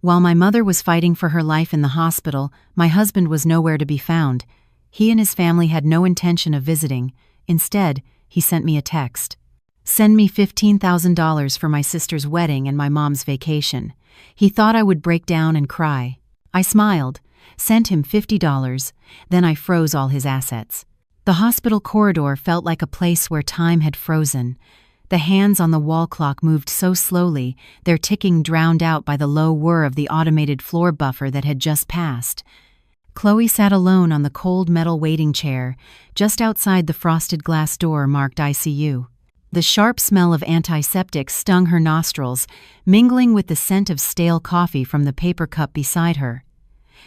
While my mother was fighting for her life in the hospital, my husband was nowhere to be found. He and his family had no intention of visiting. Instead, he sent me a text. Send me $15,000 for my sister's wedding and my mom's vacation. He thought I would break down and cry. I smiled, sent him $50, then I froze all his assets. The hospital corridor felt like a place where time had frozen. The hands on the wall clock moved so slowly, their ticking drowned out by the low whir of the automated floor buffer that had just passed. Chloe sat alone on the cold metal waiting chair, just outside the frosted glass door marked ICU. The sharp smell of antiseptic stung her nostrils, mingling with the scent of stale coffee from the paper cup beside her.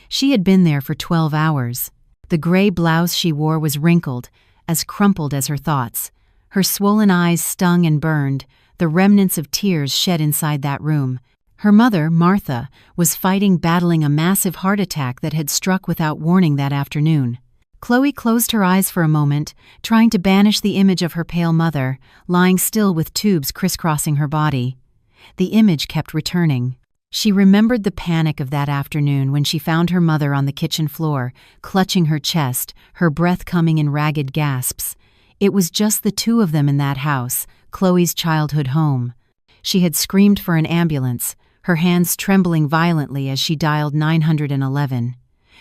She had been there for 12 hours. The gray blouse she wore was wrinkled, as crumpled as her thoughts. Her swollen eyes stung and burned, the remnants of tears shed inside that room. Her mother, Martha, was battling a massive heart attack that had struck without warning that afternoon. Chloe closed her eyes for a moment, trying to banish the image of her pale mother, lying still with tubes crisscrossing her body. The image kept returning. She remembered the panic of that afternoon when she found her mother on the kitchen floor, clutching her chest, her breath coming in ragged gasps. It was just the two of them in that house, Chloe's childhood home. She had screamed for an ambulance, her hands trembling violently as she dialed 911.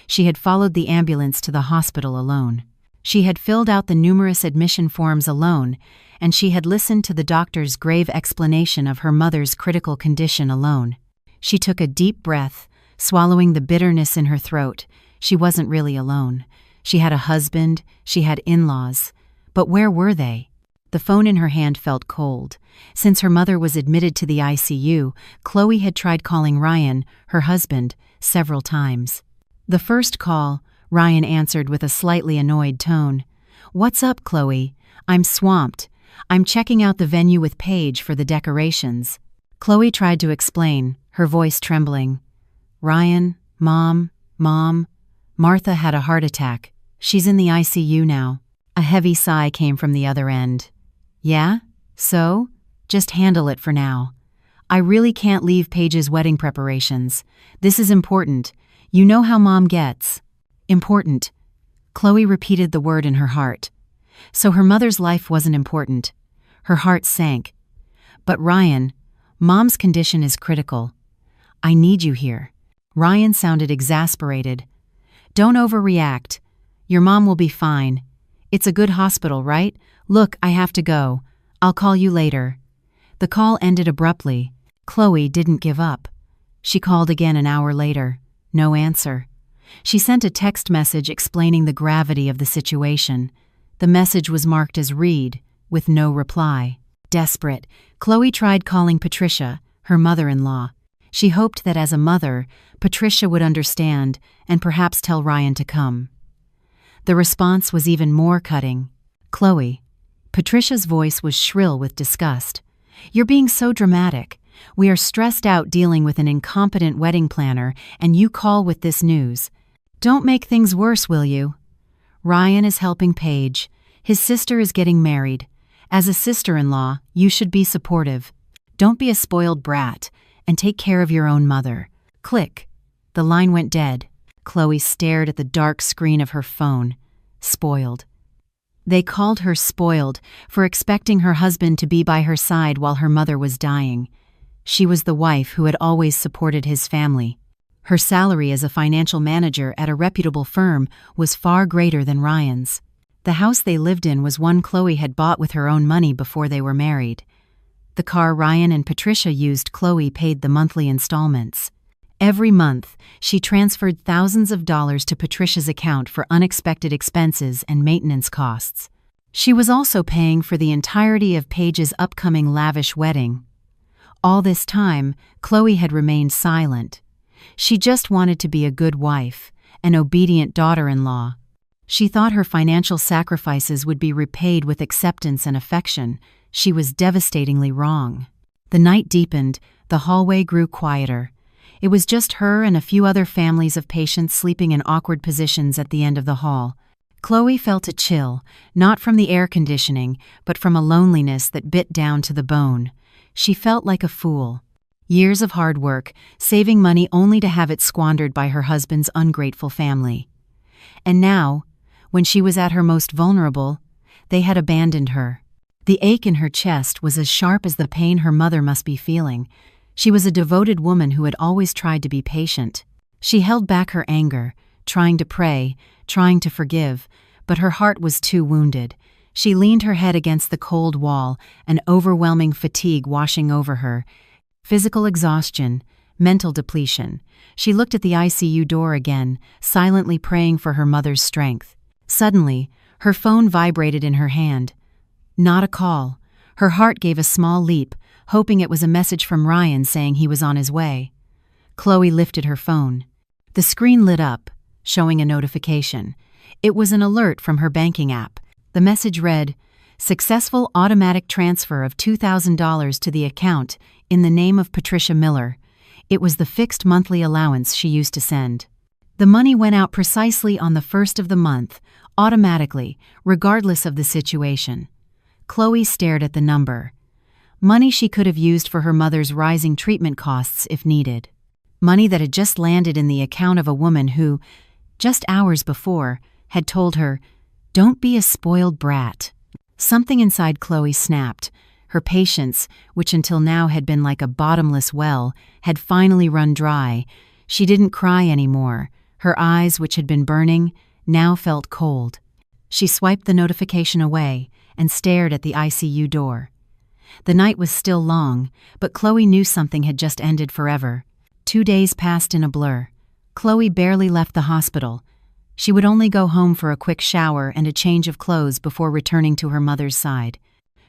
She had followed the ambulance to the hospital alone. She had filled out the numerous admission forms alone, and she had listened to the doctor's grave explanation of her mother's critical condition alone. She took a deep breath, swallowing the bitterness in her throat. She wasn't really alone. She had a husband, she had in-laws. But where were they? The phone in her hand felt cold. Since her mother was admitted to the ICU, Chloe had tried calling Ryan, her husband, several times. The first call, Ryan answered with a slightly annoyed tone. "What's up, Chloe? I'm swamped. I'm checking out the venue with Paige for the decorations." Chloe tried to explain, her voice trembling. "Ryan, Mom, Martha had a heart attack. She's in the ICU now." A heavy sigh came from the other end. "Yeah? So? Just handle it for now. I really can't leave Paige's wedding preparations. This is important. You know how Mom gets." Important. Chloe repeated the word in her heart. So her mother's life wasn't important. Her heart sank. "But Ryan, Mom's condition is critical. I need you here." Ryan sounded exasperated. "Don't overreact. Your mom will be fine. It's a good hospital, right? Look, I have to go. I'll call you later." The call ended abruptly. Chloe didn't give up. She called again an hour later. No answer. She sent a text message explaining the gravity of the situation. The message was marked as read, with no reply. Desperate, Chloe tried calling Patricia, her mother-in-law. She hoped that as a mother, Patricia would understand and perhaps tell Ryan to come. The response was even more cutting. "Chloe." Patricia's voice was shrill with disgust. "You're being so dramatic. We are stressed out dealing with an incompetent wedding planner, and you call with this news. Don't make things worse, will you? Ryan is helping Paige. His sister is getting married. As a sister-in-law, you should be supportive. Don't be a spoiled brat, and take care of your own mother." Click. The line went dead. Chloe stared at the dark screen of her phone. Spoiled. They called her spoiled for expecting her husband to be by her side while her mother was dying. She was the wife who had always supported his family. Her salary as a financial manager at a reputable firm was far greater than Ryan's. The house they lived in was one Chloe had bought with her own money before they were married. The car Ryan and Patricia used, Chloe paid the monthly installments. Every month, she transferred thousands of dollars to Patricia's account for unexpected expenses and maintenance costs. She was also paying for the entirety of Paige's upcoming lavish wedding. All this time, Chloe had remained silent. She just wanted to be a good wife, an obedient daughter-in-law. She thought her financial sacrifices would be repaid with acceptance and affection. She was devastatingly wrong. The night deepened, the hallway grew quieter. It was just her and a few other families of patients sleeping in awkward positions at the end of the hall. Chloe felt a chill, not from the air conditioning, but from a loneliness that bit down to the bone. She felt like a fool. Years of hard work, saving money only to have it squandered by her husband's ungrateful family. And now, when she was at her most vulnerable, they had abandoned her. The ache in her chest was as sharp as the pain her mother must be feeling. She was a devoted woman who had always tried to be patient. She held back her anger, trying to pray, trying to forgive, but her heart was too wounded. She leaned her head against the cold wall, an overwhelming fatigue washing over her. Physical exhaustion, mental depletion. She looked at the ICU door again, silently praying for her mother's strength. Suddenly, her phone vibrated in her hand. Not a call. Her heart gave a small leap, hoping it was a message from Ryan saying he was on his way. Chloe lifted her phone. The screen lit up, showing a notification. It was an alert from her banking app. The message read, "Successful automatic transfer of $2,000 to the account in the name of Patricia Miller." It was the fixed monthly allowance she used to send. The money went out precisely on the first of the month, automatically, regardless of the situation. Chloe stared at the number. Money she could have used for her mother's rising treatment costs if needed. Money that had just landed in the account of a woman who, just hours before, had told her, "Don't be a spoiled brat." Something inside Chloe snapped. Her patience, which until now had been like a bottomless well, had finally run dry. She didn't cry anymore. Her eyes, which had been burning, now felt cold. She swiped the notification away and stared at the ICU door. The night was still long, but Chloe knew something had just ended forever. 2 days passed in a blur. Chloe barely left the hospital. She would only go home for a quick shower and a change of clothes before returning to her mother's side.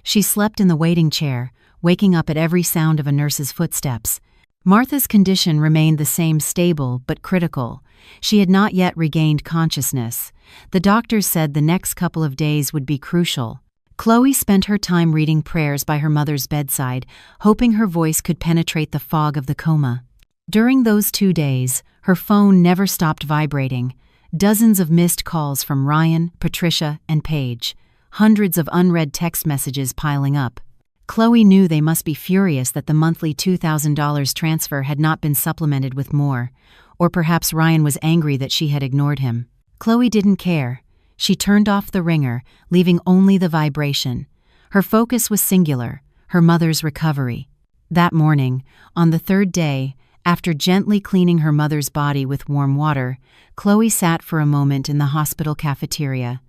She slept in the waiting chair, waking up at every sound of a nurse's footsteps. Martha's condition remained the same, stable but critical. She had not yet regained consciousness. The doctors said the next couple of days would be crucial. Chloe spent her time reading prayers by her mother's bedside, hoping her voice could penetrate the fog of the coma. During those 2 days, her phone never stopped vibrating. Dozens of missed calls from Ryan, Patricia, and Paige. Hundreds of unread text messages piling up. Chloe knew they must be furious that the monthly $2,000 transfer had not been supplemented with more, or perhaps Ryan was angry that she had ignored him. Chloe didn't care. She turned off the ringer, leaving only the vibration. Her focus was singular, her mother's recovery. That morning, on the 3rd day, after gently cleaning her mother's body with warm water, Chloe sat for a moment in the hospital cafeteria.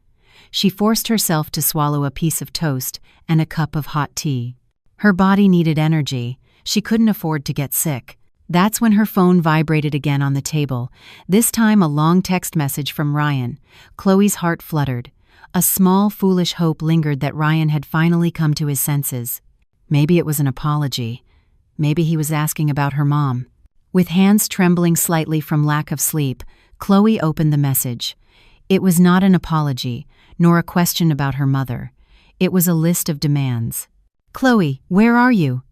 She forced herself to swallow a piece of toast and a cup of hot tea. Her body needed energy. She couldn't afford to get sick. That's when her phone vibrated again on the table, this time a long text message from Ryan. Chloe's heart fluttered. A small, foolish hope lingered that Ryan had finally come to his senses. Maybe it was an apology. Maybe he was asking about her mom. With hands trembling slightly from lack of sleep, Chloe opened the message. It was not an apology, nor a question about her mother. It was a list of demands. "Chloe, where are you?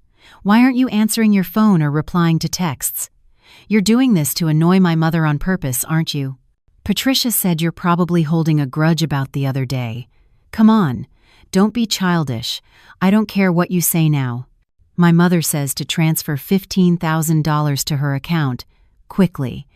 Why aren't you answering your phone or replying to texts? You're doing this to annoy my mother on purpose, aren't you? Patricia said you're probably holding a grudge about the other day. Come on, don't be childish. I don't care what you say now. My mother says to transfer $15,000 to her account, quickly.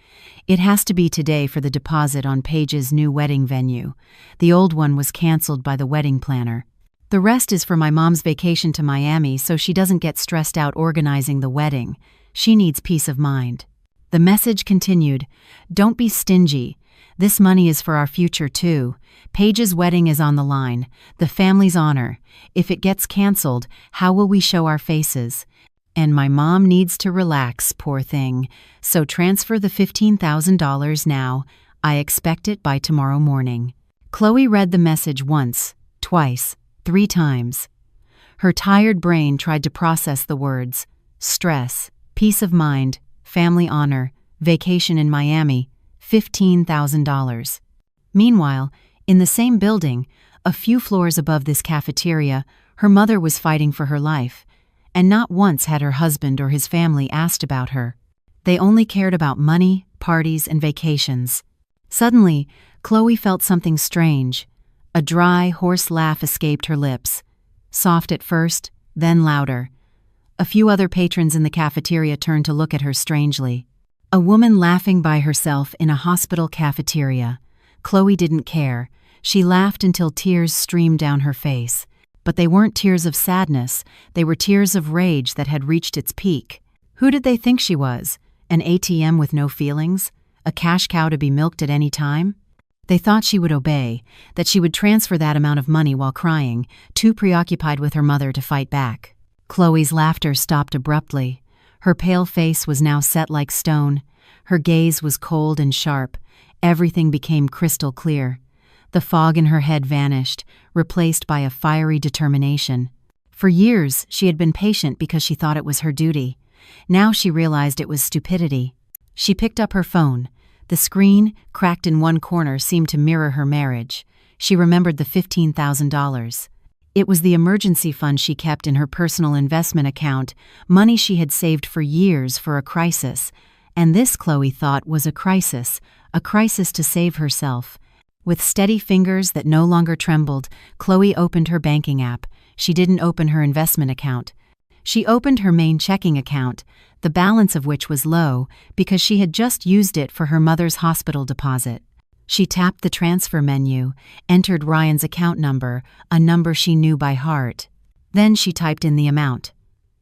It has to be today for the deposit on Paige's new wedding venue. The old one was canceled by the wedding planner. The rest is for my mom's vacation to Miami so she doesn't get stressed out organizing the wedding. She needs peace of mind." The message continued, "Don't be stingy. This money is for our future too. Paige's wedding is on the line, the family's honor. If it gets canceled, how will we show our faces? And my mom needs to relax, poor thing. So transfer the $15,000 now. I expect it by tomorrow morning." Chloe read the message once, twice, 3 times. Her tired brain tried to process the words: stress, peace of mind, family honor, vacation in Miami, $15,000. Meanwhile, in the same building, a few floors above this cafeteria, her mother was fighting for her life, and not once had her husband or his family asked about her. They only cared about money, parties, and vacations. Suddenly, Chloe felt something strange. A dry, hoarse laugh escaped her lips. Soft at first, then louder. A few other patrons in the cafeteria turned to look at her strangely. A woman laughing by herself in a hospital cafeteria. Chloe didn't care. She laughed until tears streamed down her face. But they weren't tears of sadness, they were tears of rage that had reached its peak. Who did they think she was? An ATM with no feelings? A cash cow to be milked at any time? They thought she would obey, that she would transfer that amount of money while crying, too preoccupied with her mother to fight back. Chloe's laughter stopped abruptly. Her pale face was now set like stone. Her gaze was cold and sharp. Everything became crystal clear. The fog in her head vanished, replaced by a fiery determination. For years, she had been patient because she thought it was her duty. Now she realized it was stupidity. She picked up her phone. The screen, cracked in one corner, seemed to mirror her marriage. She remembered the $15,000. It was the emergency fund she kept in her personal investment account, money she had saved for years for a crisis. And this, Chloe thought, was a crisis to save herself. With steady fingers that no longer trembled, Chloe opened her banking app. She didn't open her investment account. She opened her main checking account, the balance of which was low because she had just used it for her mother's hospital deposit. She tapped the transfer menu, entered Ryan's account number, a number she knew by heart. Then she typed in the amount.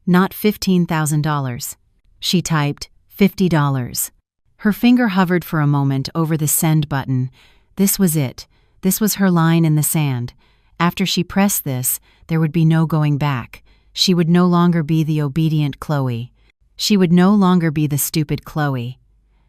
Not $15,000. She typed $50. Her finger hovered for a moment over the send button. This was it. This was her line in the sand. After she pressed this, there would be no going back. She would no longer be the obedient Chloe. She would no longer be the stupid Chloe.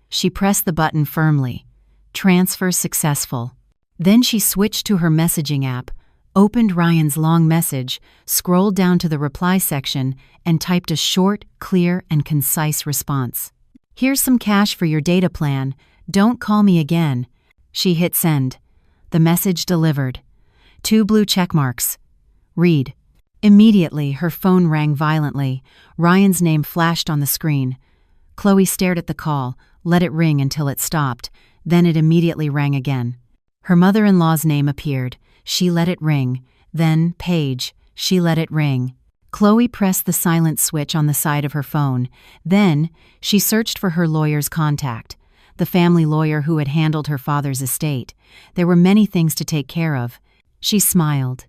She pressed the button firmly. Transfer successful. Then she switched to her messaging app, opened Ryan's long message, scrolled down to the reply section, and typed a short, clear, and concise response. "Here's some cash for your data plan. Don't call me again." She hit send. The message delivered. 2 blue check marks. Read. Immediately, her phone rang violently. Ryan's name flashed on the screen. Chloe stared at the call, let it ring until it stopped. Then it immediately rang again. Her mother-in-law's name appeared. She let it ring. Then, Paige. She let it ring. Chloe pressed the silent switch on the side of her phone. Then, she searched for her lawyer's contact. The family lawyer who had handled her father's estate. There were many things to take care of. She smiled.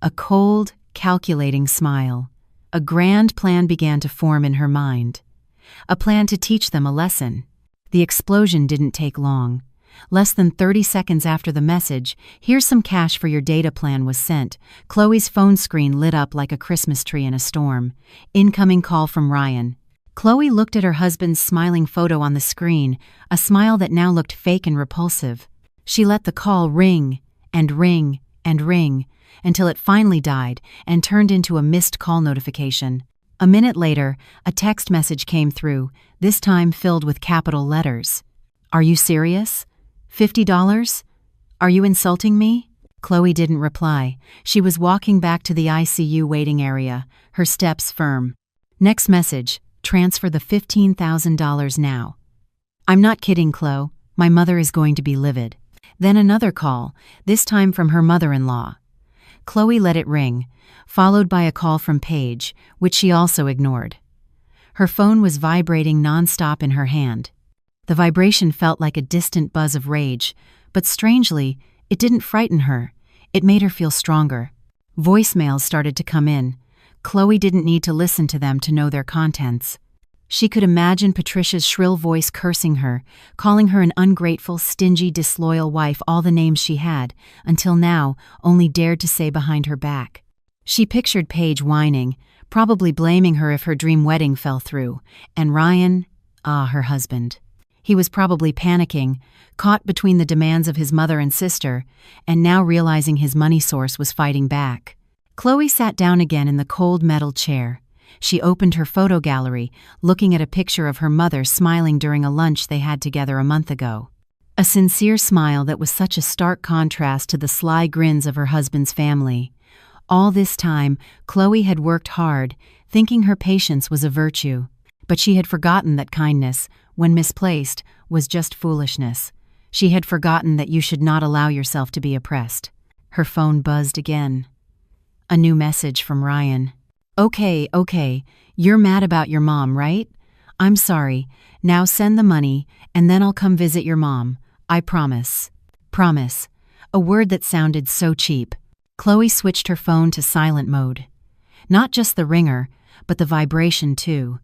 A cold, calculating smile. A grand plan began to form in her mind. A plan to teach them a lesson. The explosion didn't take long. Less than 30 seconds after the message, "Here's some cash for your data plan," was sent. Chloe's phone screen lit up like a Christmas tree in a storm. Incoming call from Ryan. Chloe looked at her husband's smiling photo on the screen, a smile that now looked fake and repulsive. She let the call ring and ring and ring until it finally died and turned into a missed call notification. A minute later, a text message came through, this time filled with capital letters. "Are you serious? $50? Are you insulting me?" Chloe didn't reply. She was walking back to the ICU waiting area, her steps firm. Next message. "Transfer the $15,000 now." "I'm not kidding, Chloe. My mother is going to be livid." Then another call, this time from her mother-in-law. Chloe let it ring, followed by a call from Paige, which she also ignored. Her phone was vibrating nonstop in her hand. The vibration felt like a distant buzz of rage, but strangely, it didn't frighten her. It made her feel stronger. Voicemails started to come in. Chloe didn't need to listen to them to know their contents. She could imagine Patricia's shrill voice cursing her, calling her an ungrateful, stingy, disloyal wife, all the names she had, until now, only dared to say behind her back. She pictured Paige whining, probably blaming her if her dream wedding fell through, and Ryan, her husband. He was probably panicking, caught between the demands of his mother and sister, and now realizing his money source was fighting back. Chloe sat down again in the cold metal chair. She opened her photo gallery, looking at a picture of her mother smiling during a lunch they had together a month ago. A sincere smile that was such a stark contrast to the sly grins of her husband's family. All this time, Chloe had worked hard, thinking her patience was a virtue. But she had forgotten that kindness, when misplaced, was just foolishness. She had forgotten that you should not allow yourself to be oppressed. Her phone buzzed again. A new message from Ryan. Okay. You're mad about your mom, right? I'm sorry. Now send the money, and then I'll come visit your mom. I promise. Promise. A word that sounded so cheap. Chloe switched her phone to silent mode. Not just the ringer, but the vibration too.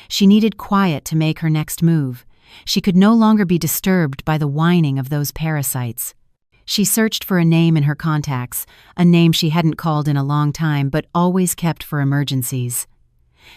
She needed quiet to make her next move. She could no longer be disturbed by the whining of those parasites. She searched for a name in her contacts, a name she hadn't called in a long time but always kept for emergencies.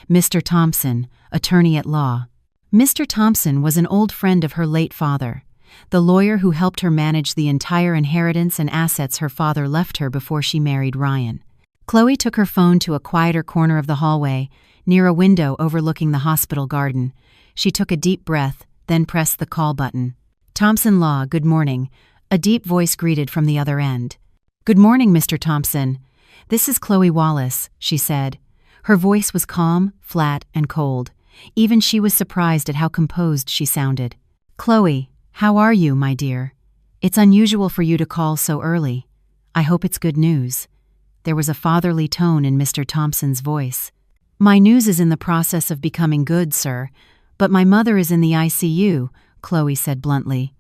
Mr. Thompson, attorney at law. Mr. Thompson was an old friend of her late father, the lawyer who helped her manage the entire inheritance and assets her father left her before she married Ryan. Chloe took her phone to a quieter corner of the hallway, near a window overlooking the hospital garden. She took a deep breath, then pressed the call button. Thompson Law, good morning. A deep voice greeted from the other end. Good morning, Mr. Thompson. This is Chloe Wallace, she said. Her voice was calm, flat, and cold. Even she was surprised at how composed she sounded. Chloe, how are you, my dear? It's unusual for you to call so early. I hope it's good news. There was a fatherly tone in Mr. Thompson's voice. My news is in the process of becoming good, sir, but my mother is in the ICU, Chloe said bluntly.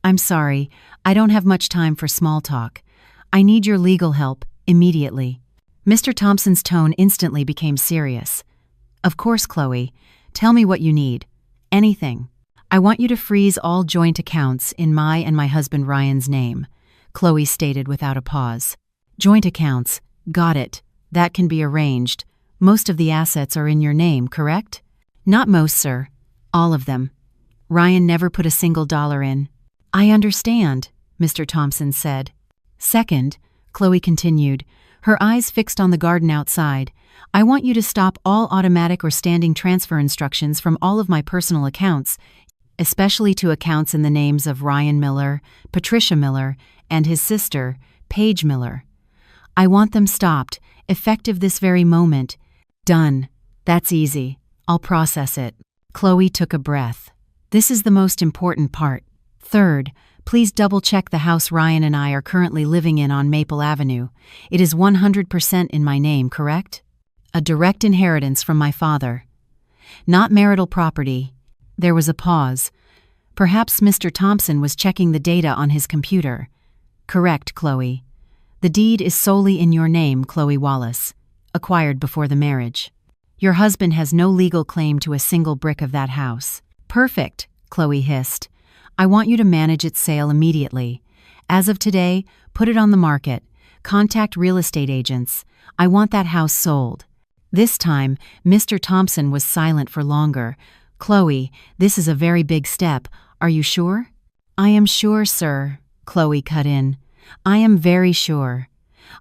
I'm sorry, I don't have much time for small talk. I need your legal help, immediately. Mr. Thompson's tone instantly became serious. Of course, Chloe. Tell me what you need. Anything. I want you to freeze all joint accounts in my and my husband Ryan's name, Chloe stated without a pause. Joint accounts. Got it. That can be arranged. Most of the assets are in your name, correct? Not most, sir. All of them. Ryan never put a single dollar in. I understand, Mr. Thompson said. Second, Chloe continued, her eyes fixed on the garden outside, I want you to stop all automatic or standing transfer instructions from all of my personal accounts, especially to accounts in the names of Ryan Miller, Patricia Miller, and his sister, Paige Miller. I want them stopped, effective this very moment. Done. That's easy. I'll process it. Chloe took a breath. This is the most important part. Third, please double-check the house Ryan and I are currently living in on Maple Avenue. It is 100% in my name, correct? A direct inheritance from my father. Not marital property. There was a pause. Perhaps Mr. Thompson was checking the data on his computer. Correct, Chloe. The deed is solely in your name, Chloe Wallace, acquired before the marriage. Your husband has no legal claim to a single brick of that house. Perfect, Chloe hissed. I want you to manage its sale immediately. As of today, put it on the market. Contact real estate agents. I want that house sold. This time, Mr. Thompson was silent for longer. Chloe, this is a very big step. Are you sure? I am sure, sir, Chloe cut in. I am very sure.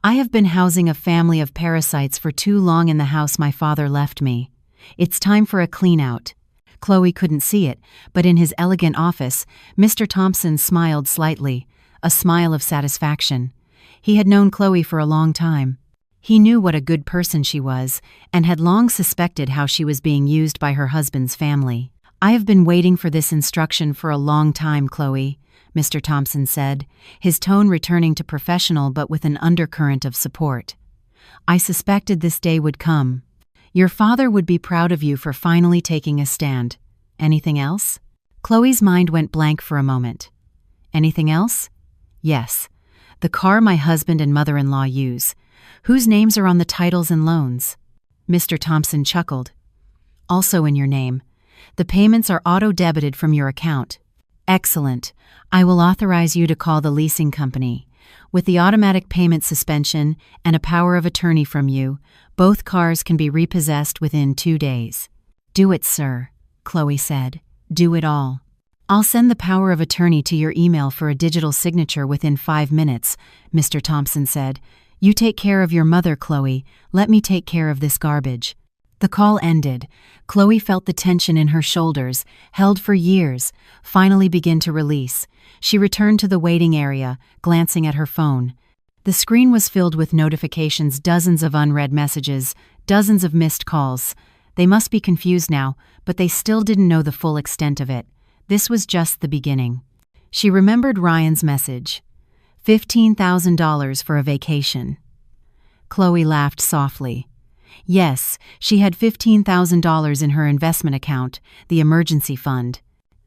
I have been housing a family of parasites for too long in the house my father left me. It's time for a clean-out. Chloe couldn't see it, but in his elegant office, Mr. Thompson smiled slightly, a smile of satisfaction. He had known Chloe for a long time. He knew what a good person she was, and had long suspected how she was being used by her husband's family. I have been waiting for this instruction for a long time, Chloe, Mr. Thompson said, his tone returning to professional but with an undercurrent of support. I suspected this day would come. Your father would be proud of you for finally taking a stand. Anything else? Chloe's mind went blank for a moment. Anything else? Yes. The car my husband and mother-in-law use. Whose names are on the titles and loans? Mr. Thompson chuckled. Also in your name. The payments are auto-debited from your account. Excellent. I will authorize you to call the leasing company. With the automatic payment suspension and a power of attorney from you, both cars can be repossessed within 2 days. Do it, sir, Chloe said. Do it all. I'll send the power of attorney to your email for a digital signature within 5 minutes, Mr. Thompson said. You take care of your mother, Chloe. Let me take care of this garbage. The call ended. Chloe felt the tension in her shoulders, held for years, finally begin to release. She returned to the waiting area, glancing at her phone. The screen was filled with notifications, dozens of unread messages, dozens of missed calls. They must be confused now, but they still didn't know the full extent of it. This was just the beginning. She remembered Ryan's message. $15,000 for a vacation. Chloe laughed softly. Yes, she had $15,000 in her investment account, the emergency fund,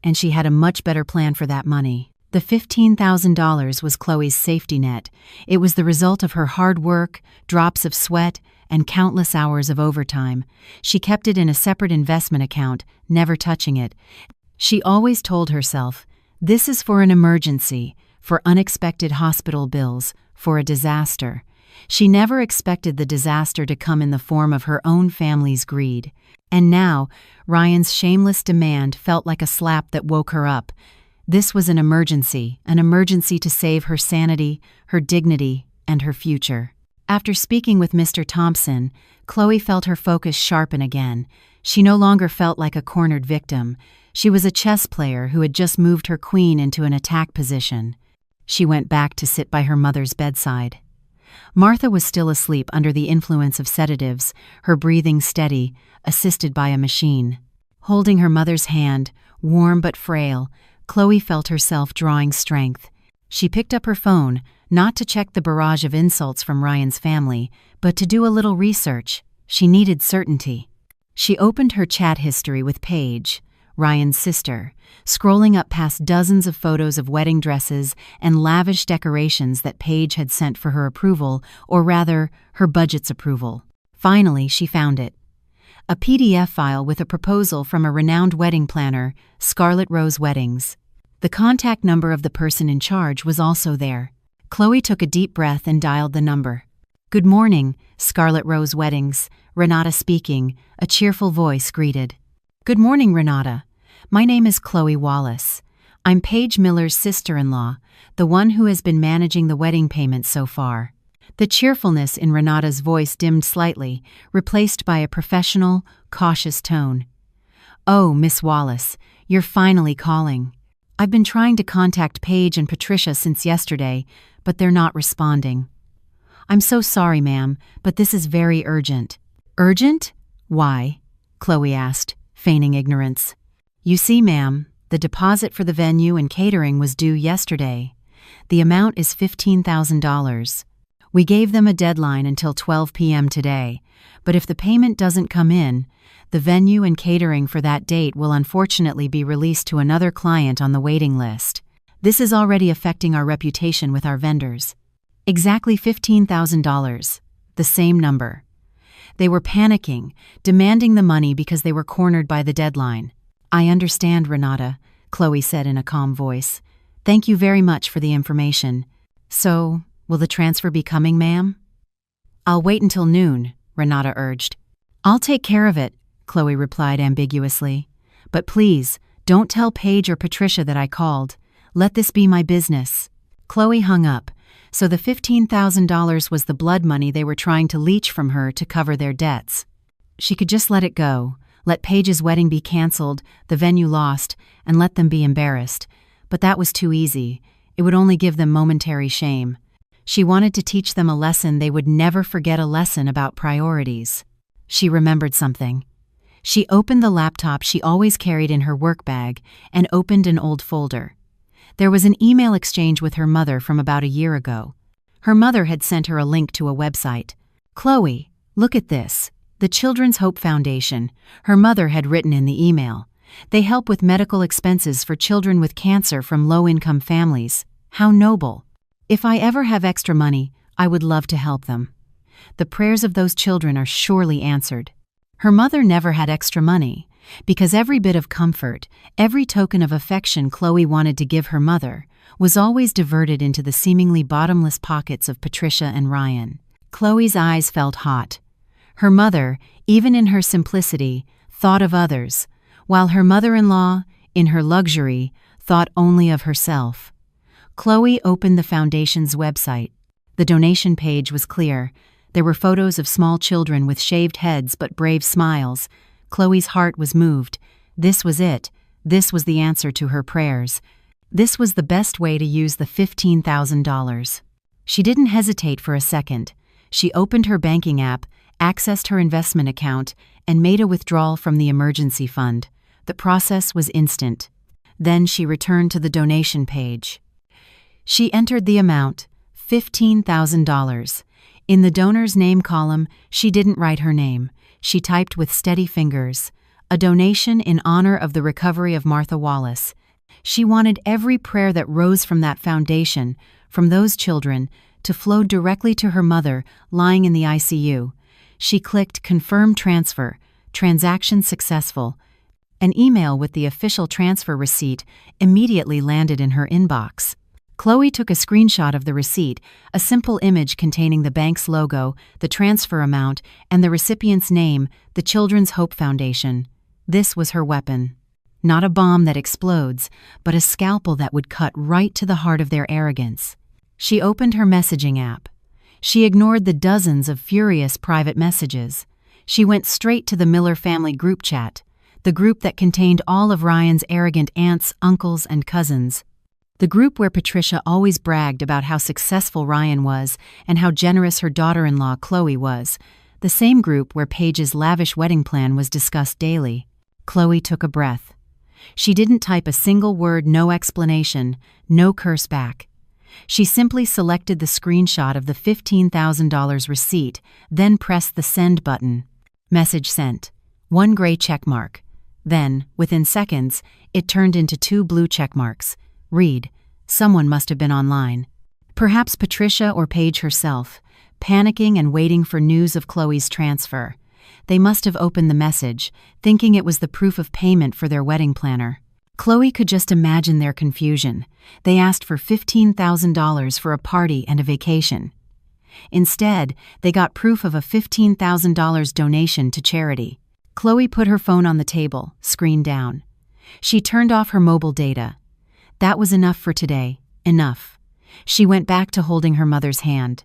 and she had a much better plan for that money. The $15,000 was Chloe's safety net. It was the result of her hard work, drops of sweat, and countless hours of overtime. She kept it in a separate investment account, never touching it. She always told herself, "This is for an emergency, for unexpected hospital bills, for a disaster." She never expected the disaster to come in the form of her own family's greed. And now, Ryan's shameless demand felt like a slap that woke her up. This was an emergency to save her sanity, her dignity, and her future. After speaking with Mr. Thompson, Chloe felt her focus sharpen again. She no longer felt like a cornered victim. She was a chess player who had just moved her queen into an attack position. She went back to sit by her mother's bedside. Martha was still asleep under the influence of sedatives, her breathing steady, assisted by a machine. Holding her mother's hand, warm but frail, Chloe felt herself drawing strength. She picked up her phone, not to check the barrage of insults from Ryan's family, but to do a little research. She needed certainty. She opened her chat history with Paige, Ryan's sister, scrolling up past dozens of photos of wedding dresses and lavish decorations that Paige had sent for her approval, or rather, her budget's approval. Finally, she found it. A PDF file with a proposal from a renowned wedding planner, Scarlet Rose Weddings. The contact number of the person in charge was also there. Chloe took a deep breath and dialed the number. "Good morning, Scarlet Rose Weddings," Renata speaking, a cheerful voice greeted. "Good morning, Renata. My name is Chloe Wallace. I'm Paige Miller's sister-in-law, the one who has been managing the wedding payments so far." The cheerfulness in Renata's voice dimmed slightly, replaced by a professional, cautious tone. "Oh, Miss Wallace, you're finally calling. I've been trying to contact Paige and Patricia since yesterday, but they're not responding. I'm so sorry, ma'am, but this is very urgent." "Urgent? Why?" Chloe asked, feigning ignorance. "You see, ma'am, the deposit for the venue and catering was due yesterday. The amount is $15,000. We gave them a deadline until 12 p.m. today, but if the payment doesn't come in, the venue and catering for that date will unfortunately be released to another client on the waiting list. This is already affecting our reputation with our vendors." Exactly $15,000, the same number. They were panicking, demanding the money because they were cornered by the deadline. "I understand, Renata," Chloe said in a calm voice. "Thank you very much for the information. So, will the transfer be coming, ma'am?" "I'll wait until noon," Renata urged. "I'll take care of it," Chloe replied ambiguously. "But please, don't tell Paige or Patricia that I called. Let this be my business." Chloe hung up. So the $15,000 was the blood money they were trying to leech from her to cover their debts. She could just let it go, let Paige's wedding be canceled, the venue lost, and let them be embarrassed. But that was too easy. It would only give them momentary shame. She wanted to teach them a lesson they would never forget, a lesson about priorities. She remembered something. She opened the laptop she always carried in her work bag and opened an old folder. There was an email exchange with her mother from about a year ago. Her mother had sent her a link to a website. "Chloe, look at this. The Children's Hope Foundation," her mother had written in the email. "They help with medical expenses for children with cancer from low-income families. How noble. If I ever have extra money, I would love to help them. The prayers of those children are surely answered." Her mother never had extra money, because every bit of comfort, every token of affection Chloe wanted to give her mother, was always diverted into the seemingly bottomless pockets of Patricia and Ryan. Chloe's eyes felt hot. Her mother, even in her simplicity, thought of others, while her mother-in-law, in her luxury, thought only of herself. Chloe opened the foundation's website. The donation page was clear. There were photos of small children with shaved heads but brave smiles. Chloe's heart was moved. This was it. This was the answer to her prayers. This was the best way to use the $15,000. She didn't hesitate for a second. She opened her banking app, accessed her investment account, and made a withdrawal from the emergency fund. The process was instant. Then she returned to the donation page. She entered the amount, $15,000. In the donor's name column, she didn't write her name. She typed with steady fingers, "A donation in honor of the recovery of Martha Wallace." She wanted every prayer that rose from that foundation, from those children, to flow directly to her mother, lying in the ICU. She clicked Confirm Transfer, transaction successful. An email with the official transfer receipt immediately landed in her inbox. Chloe took a screenshot of the receipt, a simple image containing the bank's logo, the transfer amount, and the recipient's name, the Children's Hope Foundation. This was her weapon. Not a bomb that explodes, but a scalpel that would cut right to the heart of their arrogance. She opened her messaging app. She ignored the dozens of furious private messages. She went straight to the Miller family group chat, the group that contained all of Ryan's arrogant aunts, uncles, and cousins. The group where Patricia always bragged about how successful Ryan was and how generous her daughter-in-law Chloe was. The same group where Paige's lavish wedding plan was discussed daily. Chloe took a breath. She didn't type a single word, no explanation, no curse back. She simply selected the screenshot of the $15,000 receipt, then pressed the send button. Message sent. One gray check mark. Then, within seconds, it turned into two blue check marks. Read. Someone must have been online. Perhaps Patricia or Paige herself, panicking and waiting for news of Chloe's transfer. They must have opened the message, thinking it was the proof of payment for their wedding planner. Chloe could just imagine their confusion. They asked for $15,000 for a party and a vacation. Instead, they got proof of a $15,000 donation to charity. Chloe put her phone on the table, screen down. She turned off her mobile data. That was enough for today. Enough. She went back to holding her mother's hand.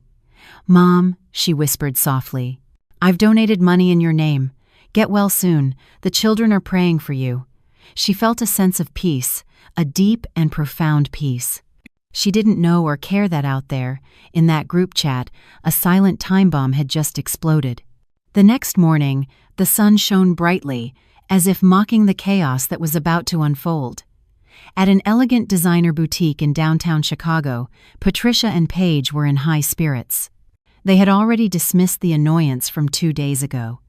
"Mom," she whispered softly, "I've donated money in your name. Get well soon. The children are praying for you." She felt a sense of peace, a deep and profound peace. She didn't know or care that out there, in that group chat, a silent time bomb had just exploded. The next morning, the sun shone brightly, as if mocking the chaos that was about to unfold. At an elegant designer boutique in downtown Chicago, Patricia and Paige were in high spirits. They had already dismissed the annoyance from 2 days ago.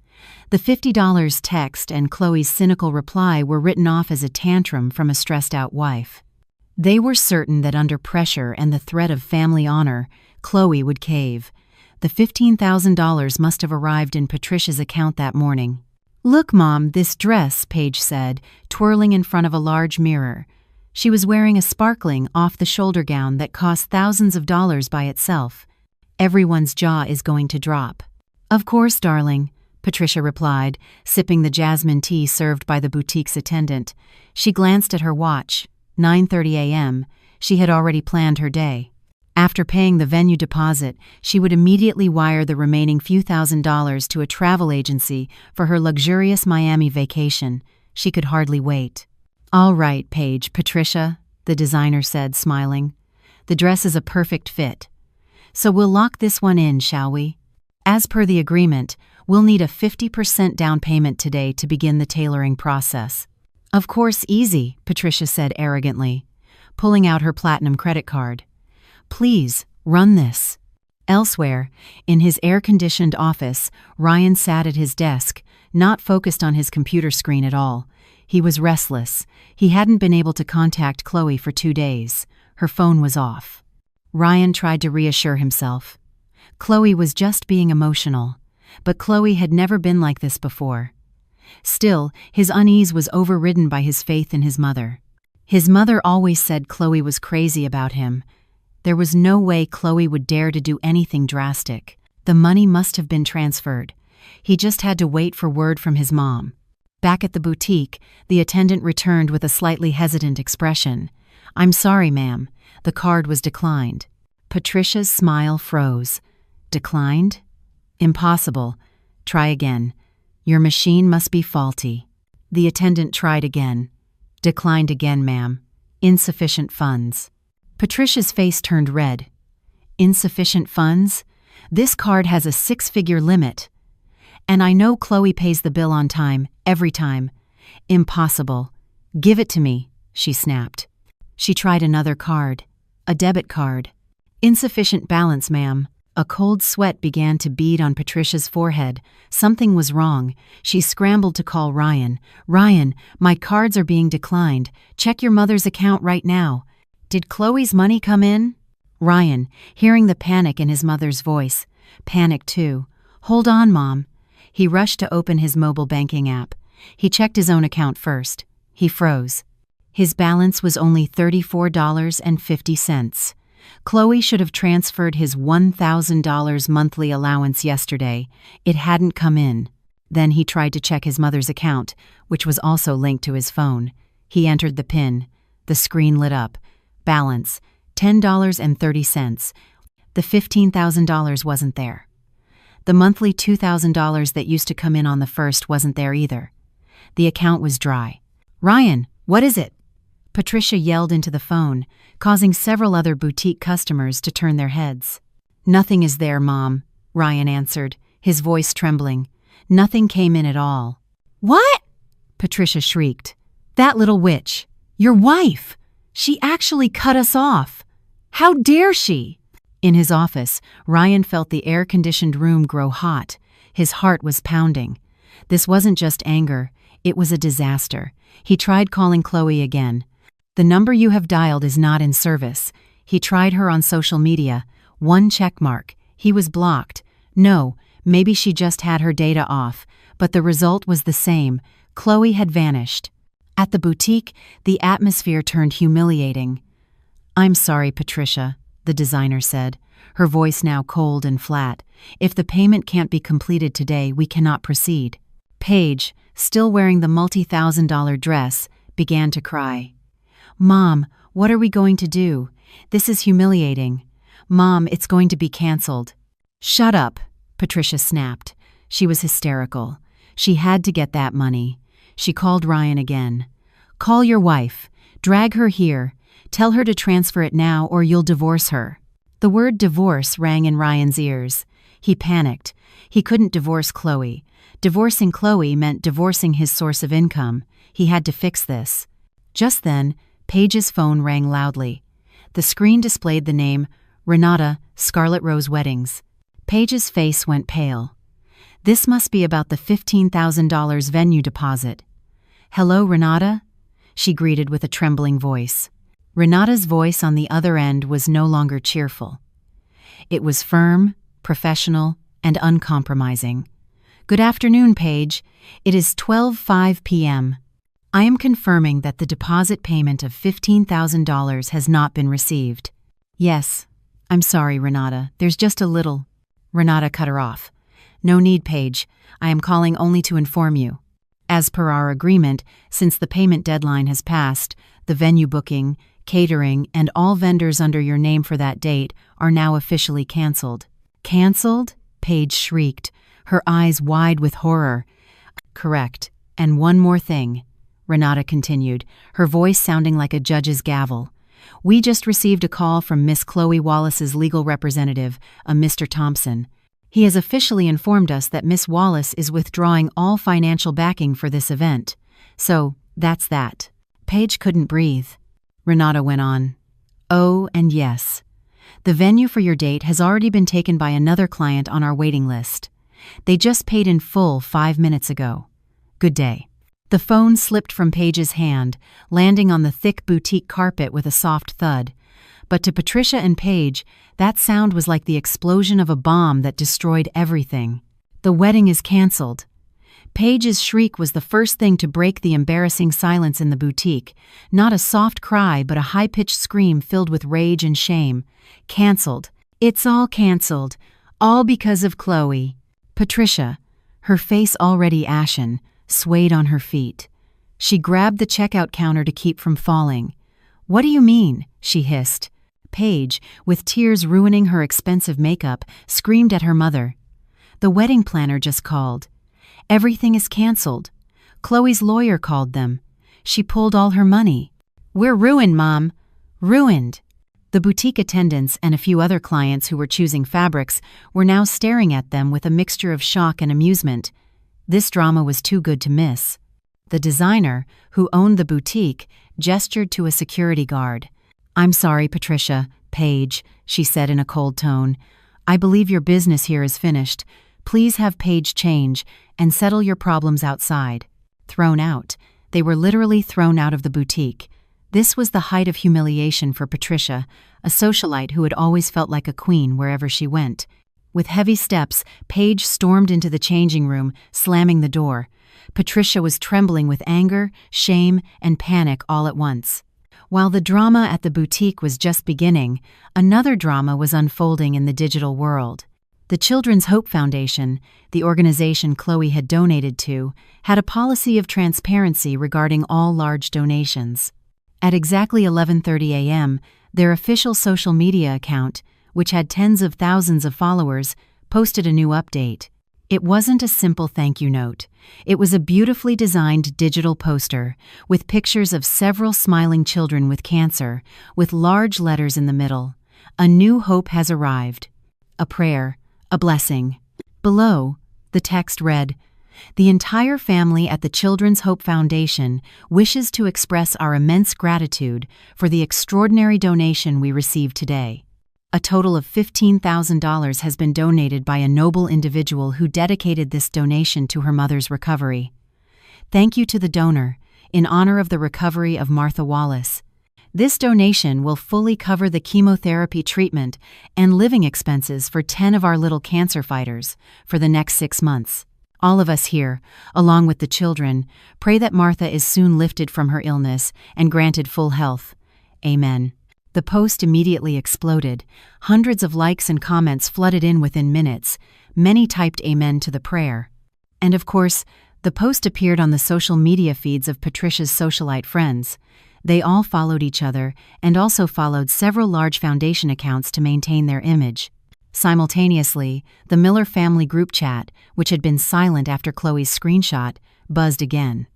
The $50 text and Chloe's cynical reply were written off as a tantrum from a stressed-out wife. They were certain that under pressure and the threat of family honor, Chloe would cave. The $15,000 must have arrived in Patricia's account that morning. "Look, Mom, this dress," Paige said, twirling in front of a large mirror. She was wearing a sparkling, off-the-shoulder gown that cost thousands of dollars by itself. Everyone's jaw is going to drop. "Of course, darling," Patricia replied, sipping the jasmine tea served by the boutique's attendant. She glanced at her watch. 9:30 a.m. She had already planned her day. After paying the venue deposit, she would immediately wire the remaining few $1,000s to a travel agency for her luxurious Miami vacation. She could hardly wait. "All right, Paige, Patricia," the designer said, smiling. "The dress is a perfect fit. So we'll lock this one in, shall we? As per the agreement, we'll need a 50% down payment today to begin the tailoring process." "Of course, easy," Patricia said arrogantly, pulling out her platinum credit card. "Please, run this." Elsewhere, in his air-conditioned office, Ryan sat at his desk, not focused on his computer screen at all. He was restless. He hadn't been able to contact Chloe for 2 days. Her phone was off. Ryan tried to reassure himself. Chloe was just being emotional. But Chloe had never been like this before. Still, his unease was overridden by his faith in his mother. His mother always said Chloe was crazy about him. There was no way Chloe would dare to do anything drastic. The money must have been transferred. He just had to wait for word from his mom. Back at the boutique, the attendant returned with a slightly hesitant expression. "I'm sorry, ma'am. The card was declined." Patricia's smile froze. "Declined? Impossible. Try again. Your machine must be faulty." The attendant tried again. "Declined again, ma'am. Insufficient funds." Patricia's face turned red. "Insufficient funds? This card has a 6-figure limit. And I know Chloe pays the bill on time, every time." "Impossible. Give it to me," she snapped. She tried another card. A debit card. "Insufficient balance, ma'am." A cold sweat began to bead on Patricia's forehead. Something was wrong. She scrambled to call Ryan. "Ryan, my cards are being declined. Check your mother's account right now." "Did Chloe's money come in?" Ryan, hearing the panic in his mother's voice, panicked too. "Hold on, Mom." He rushed to open his mobile banking app. He checked his own account first. He froze. His balance was only $34.50. Chloe should have transferred his $1,000 monthly allowance yesterday. It hadn't come in. Then he tried to check his mother's account, which was also linked to his phone. He entered the PIN. The screen lit up. Balance, $10.30. The $15,000 wasn't there. The monthly $2,000 that used to come in on the first wasn't there either. The account was dry. "Ryan, what is it?" Patricia yelled into the phone, causing several other boutique customers to turn their heads. "Nothing is there, Mom," Ryan answered, his voice trembling. "Nothing came in at all." "What?" Patricia shrieked. "That little witch, your wife, she actually cut us off. How dare she?" In his office, Ryan felt the air-conditioned room grow hot. His heart was pounding. This wasn't just anger, it was a disaster. He tried calling Chloe again. "The number you have dialed is not in service." He tried her on social media. 1 check mark. He was blocked. No, maybe she just had her data off, but the result was the same. Chloe had vanished. At the boutique, the atmosphere turned humiliating. "I'm sorry, Patricia," the designer said, her voice now cold and flat. "If the payment can't be completed today, we cannot proceed." Paige, still wearing the multi-$1,000 dress, began to cry. "Mom, what are we going to do? This is humiliating. Mom, it's going to be canceled." "Shut up," Patricia snapped. She was hysterical. She had to get that money. She called Ryan again. "Call your wife. Drag her here. Tell her to transfer it now or you'll divorce her." The word divorce rang in Ryan's ears. He panicked. He couldn't divorce Chloe. Divorcing Chloe meant divorcing his source of income. He had to fix this. Just then, Paige's phone rang loudly. The screen displayed the name, Renata, Scarlet Rose Weddings. Paige's face went pale. This must be about the $15,000 venue deposit. "Hello, Renata?" she greeted with a trembling voice. Renata's voice on the other end was no longer cheerful. It was firm, professional, and uncompromising. "Good afternoon, Paige. It is 12:05 p.m. I am confirming that the deposit payment of $15,000 has not been received." "Yes. I'm sorry, Renata. There's just a little—" Renata cut her off. "No need, Paige. I am calling only to inform you. As per our agreement, since the payment deadline has passed, the venue booking, catering, and all vendors under your name for that date are now officially canceled." "Canceled?" Paige shrieked, her eyes wide with horror. "Correct. And one more thing," Renata continued, her voice sounding like a judge's gavel. "We just received a call from Miss Chloe Wallace's legal representative, a Mr. Thompson. He has officially informed us that Miss Wallace is withdrawing all financial backing for this event. So, that's that." Paige couldn't breathe. Renata went on. "Oh, and yes. The venue for your date has already been taken by another client on our waiting list. They just paid in full 5 minutes ago. Good day." The phone slipped from Paige's hand, landing on the thick boutique carpet with a soft thud. But to Patricia and Paige, that sound was like the explosion of a bomb that destroyed everything. "The wedding is canceled." Paige's shriek was the first thing to break the embarrassing silence in the boutique. Not a soft cry, but a high-pitched scream filled with rage and shame. "Canceled. It's all canceled. All because of Chloe." Patricia, her face already ashen, swayed on her feet. She grabbed the checkout counter to keep from falling. "What do you mean?" she hissed. Paige, with tears ruining her expensive makeup, screamed at her mother. "The wedding planner just called. Everything is canceled. Chloe's lawyer called them. She pulled all her money. We're ruined, Mom. Ruined." The boutique attendants and a few other clients who were choosing fabrics were now staring at them with a mixture of shock and amusement. This drama was too good to miss. The designer, who owned the boutique, gestured to a security guard. "I'm sorry, Patricia, Paige," she said in a cold tone. I believe your business here is finished. Please have Paige change and settle your problems outside. Thrown out. They were literally thrown out of the boutique. This was the height of humiliation for Patricia, a socialite who had always felt like a queen wherever she went. With heavy steps, Paige stormed into the changing room, slamming the door. Patricia was trembling with anger, shame, and panic all at once. While the drama at the boutique was just beginning, another drama was unfolding in the digital world. The Children's Hope Foundation, the organization Chloe had donated to, had a policy of transparency regarding all large donations. At exactly 11:30 a.m., their official social media account, which had tens of thousands of followers, posted a new update. It wasn't a simple thank you note. It was a beautifully designed digital poster with pictures of several smiling children with cancer, with large letters in the middle. A new hope has arrived. A prayer, a blessing. Below, the text read, "The entire family at the Children's Hope Foundation wishes to express our immense gratitude for the extraordinary donation we received today. A total of $15,000 has been donated by a noble individual who dedicated this donation to her mother's recovery. Thank you to the donor, in honor of the recovery of Martha Wallace. This donation will fully cover the chemotherapy treatment and living expenses for 10 of our little cancer fighters for the next 6 months. All of us here, along with the children, pray that Martha is soon lifted from her illness and granted full health. Amen." The post immediately exploded. Hundreds of likes and comments flooded in within minutes. Many typed amen to the prayer. And of course, the post appeared on the social media feeds of Patricia's socialite friends. They all followed each other and also followed several large foundation accounts to maintain their image. Simultaneously, the Miller family group chat, which had been silent after Chloe's screenshot, buzzed again.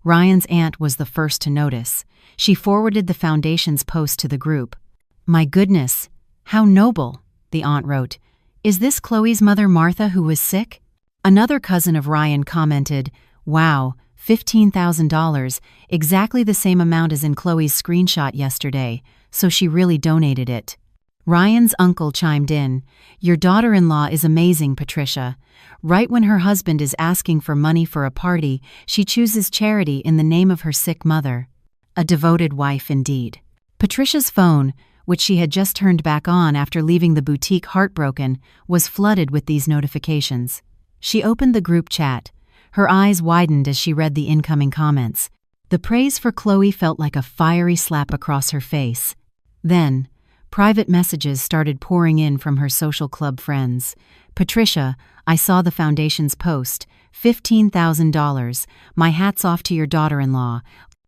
Ryan's aunt was the first to notice. She forwarded the foundation's post to the group. "My goodness, how noble," the aunt wrote. "Is this Chloe's mother Martha who was sick?" Another cousin of Ryan commented, "Wow, $15,000, exactly the same amount as in Chloe's screenshot yesterday, so she really donated it." Ryan's uncle chimed in, "Your daughter-in-law is amazing, Patricia. Right when her husband is asking for money for a party, she chooses charity in the name of her sick mother. A devoted wife indeed." Patricia's phone, which she had just turned back on after leaving the boutique heartbroken, was flooded with these notifications. She opened the group chat. Her eyes widened as she read the incoming comments. The praise for Chloe felt like a fiery slap across her face. Then, private messages started pouring in from her social club friends. "Patricia, I saw the foundation's post. $15,000. My hat's off to your daughter-in-law.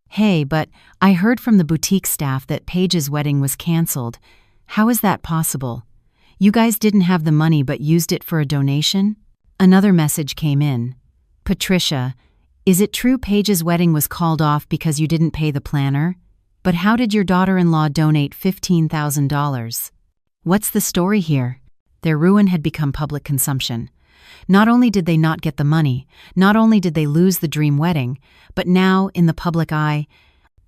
Hey, but I heard from the boutique staff that Paige's wedding was canceled. How is that possible? You guys didn't have the money but used it for a donation?" Another message came in. "Patricia, is it true Paige's wedding was called off because you didn't pay the planner? But how did your daughter-in-law donate $15,000? What's the story here?" Their ruin had become public consumption. Not only did they not get the money, not only did they lose the dream wedding, but now, in the public eye,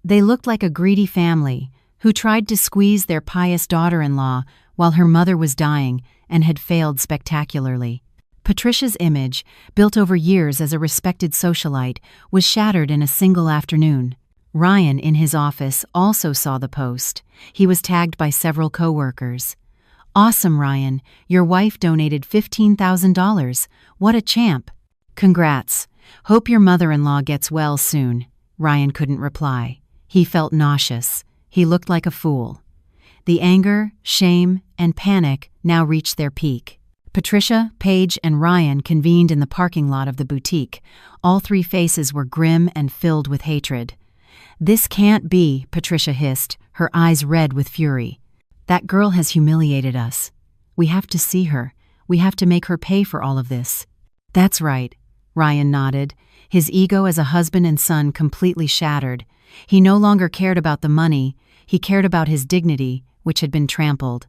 they looked like a greedy family who tried to squeeze their pious daughter-in-law while her mother was dying and had failed spectacularly. Patricia's image, built over years as a respected socialite, was shattered in a single afternoon. Ryan, in his office, also saw the post. He was tagged by several coworkers. "Awesome, Ryan. Your wife donated $15,000. What a champ. Congrats. Hope your mother-in-law gets well soon." Ryan couldn't reply. He felt nauseous. He looked like a fool. The anger, shame, and panic now reached their peak. Patricia, Paige, and Ryan convened in the parking lot of the boutique. All three faces were grim and filled with hatred. "This can't be," Patricia hissed, her eyes red with fury. "That girl has humiliated us. We have to see her. We have to make her pay for all of this." "That's right," Ryan nodded, his ego as a husband and son completely shattered. He no longer cared about the money, he cared about his dignity, which had been trampled.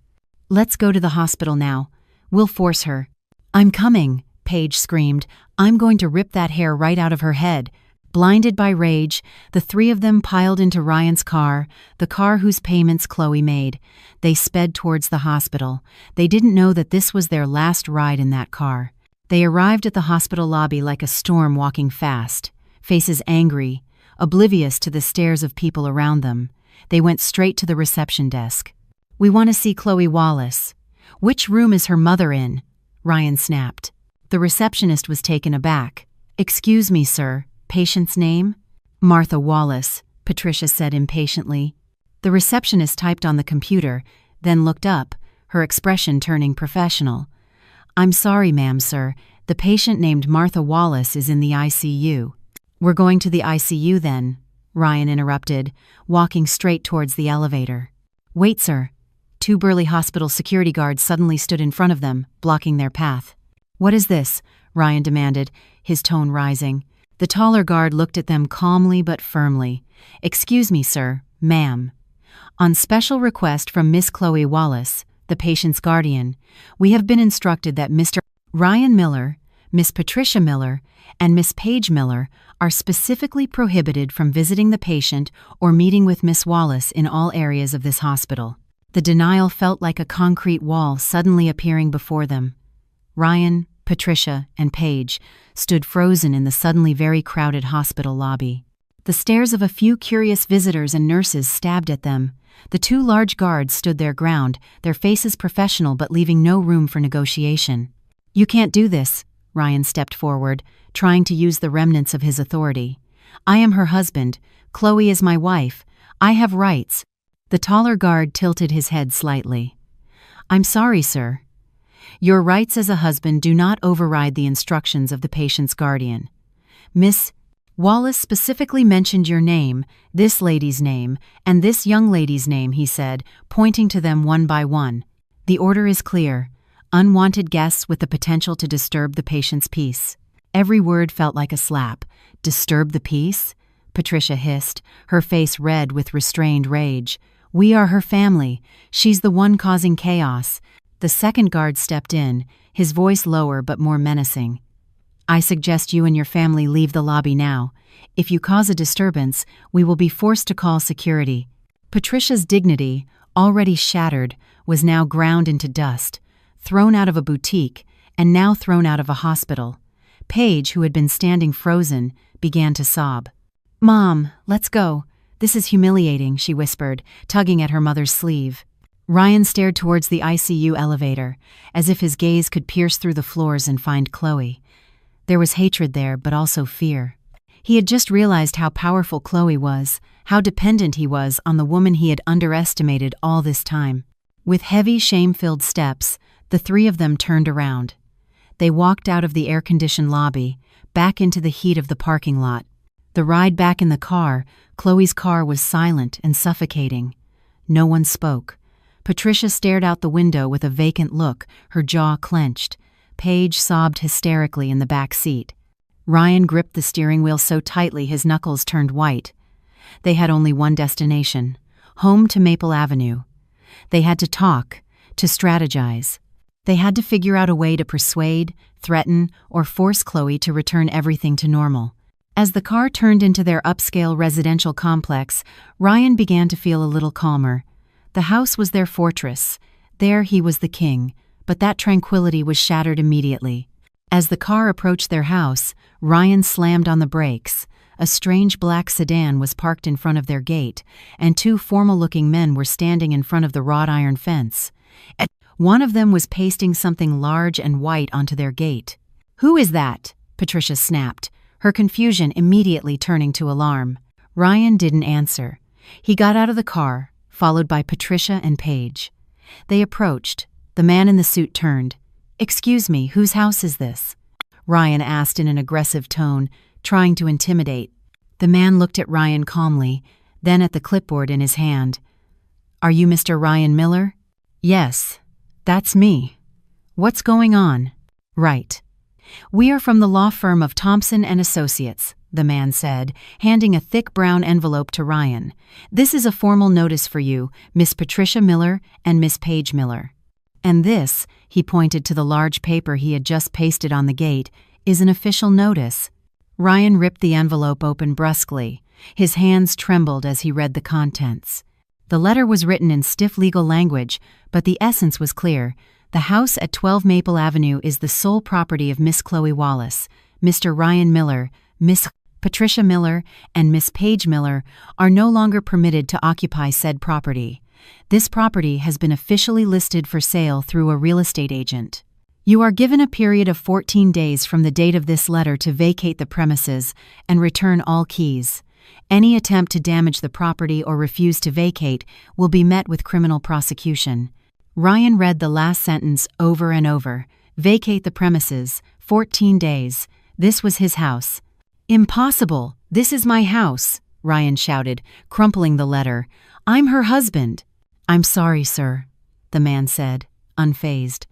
"Let's go to the hospital now. We'll force her." "I'm coming," Paige screamed. "I'm going to rip that hair right out of her head." Blinded by rage, the three of them piled into Ryan's car, the car whose payments Chloe made. They sped towards the hospital. They didn't know that this was their last ride in that car. They arrived at the hospital lobby like a storm walking fast, faces angry, oblivious to the stares of people around them. They went straight to the reception desk. "We want to see Chloe Wallace." "Which room is her mother in?" Ryan snapped. The receptionist was taken aback. "Excuse me, sir. Patient's name?" "Martha Wallace," Patricia said impatiently. The receptionist typed on the computer, then looked up, her expression turning professional. "I'm sorry, ma'am, sir. The patient named Martha Wallace is in the ICU." "We're going to the ICU then," Ryan interrupted, walking straight towards the elevator. "Wait, sir." Two burly hospital security guards suddenly stood in front of them, blocking their path. "What is this?" Ryan demanded, his tone rising. The taller guard looked at them calmly but firmly. "Excuse me, sir, ma'am. On special request from Miss Chloe Wallace, the patient's guardian, we have been instructed that Mr. Ryan Miller, Miss Patricia Miller, and Miss Paige Miller are specifically prohibited from visiting the patient or meeting with Miss Wallace in all areas of this hospital." The denial felt like a concrete wall suddenly appearing before them. Ryan, Patricia, and Paige stood frozen in the suddenly very crowded hospital lobby. The stares of a few curious visitors and nurses stabbed at them. The two large guards stood their ground, their faces professional but leaving no room for negotiation. "You can't do this," Ryan stepped forward, trying to use the remnants of his authority. "I am her husband. Chloe is my wife. I have rights." The taller guard tilted his head slightly. "I'm sorry, sir. Your rights as a husband do not override the instructions of the patient's guardian. Miss Wallace specifically mentioned your name, this lady's name, and this young lady's name," he said, pointing to them one by one. "The order is clear. Unwanted guests with the potential to disturb the patient's peace." Every word felt like a slap. "Disturb the peace?" Patricia hissed, her face red with restrained rage. "We are her family. She's the one causing chaos." The second guard stepped in, his voice lower but more menacing. "I suggest you and your family leave the lobby now. If you cause a disturbance, we will be forced to call security." Patricia's dignity, already shattered, was now ground into dust, thrown out of a boutique, and now thrown out of a hospital. Paige, who had been standing frozen, began to sob. "Mom, let's go. This is humiliating," she whispered, tugging at her mother's sleeve. Ryan stared towards the ICU elevator, as if his gaze could pierce through the floors and find Chloe. There was hatred there, but also fear. He had just realized how powerful Chloe was, how dependent he was on the woman he had underestimated all this time. With heavy, shame-filled steps, the three of them turned around. They walked out of the air-conditioned lobby, back into the heat of the parking lot. The ride back in the car, Chloe's car, was silent and suffocating. No one spoke. Patricia stared out the window with a vacant look, her jaw clenched. Paige sobbed hysterically in the back seat. Ryan gripped the steering wheel so tightly his knuckles turned white. They had only one destination, home to Maple Avenue. They had to talk, to strategize. They had to figure out a way to persuade, threaten, or force Chloe to return everything to normal. As the car turned into their upscale residential complex, Ryan began to feel a little calmer. The house was their fortress. There he was the king, but that tranquility was shattered immediately. As the car approached their house, Ryan slammed on the brakes. A strange black sedan was parked in front of their gate, and two formal-looking men were standing in front of the wrought iron fence. One of them was pasting something large and white onto their gate. "Who is that?" Patricia snapped, her confusion immediately turning to alarm. Ryan didn't answer. He got out of the car, followed by Patricia and Paige. They approached. The man in the suit turned. "Excuse me, whose house is this?" Ryan asked in an aggressive tone, trying to intimidate. The man looked at Ryan calmly, then at the clipboard in his hand. "Are you Mr. Ryan Miller?" "Yes, that's me." "What's going on?" "Right. We are from the law firm of Thompson and Associates," the man said, handing a thick brown envelope to Ryan. "This is a formal notice for you, Miss Patricia Miller and Miss Paige Miller. And this," he pointed to the large paper he had just pasted on the gate, "is an official notice." Ryan ripped the envelope open brusquely. His hands trembled as he read the contents. The letter was written in stiff legal language, but the essence was clear. The house at 12 Maple Avenue is the sole property of Miss Chloe Wallace. Mr. Ryan Miller, Miss Patricia Miller, and Miss Paige Miller are no longer permitted to occupy said property. This property has been officially listed for sale through a real estate agent. You are given a period of 14 days from the date of this letter to vacate the premises and return all keys. Any attempt to damage the property or refuse to vacate will be met with criminal prosecution. Ryan read the last sentence over and over. Vacate the premises, 14 days. This was his house. Impossible! This is my house, Ryan shouted, crumpling the letter. I'm her husband. I'm sorry, sir, the man said, unfazed.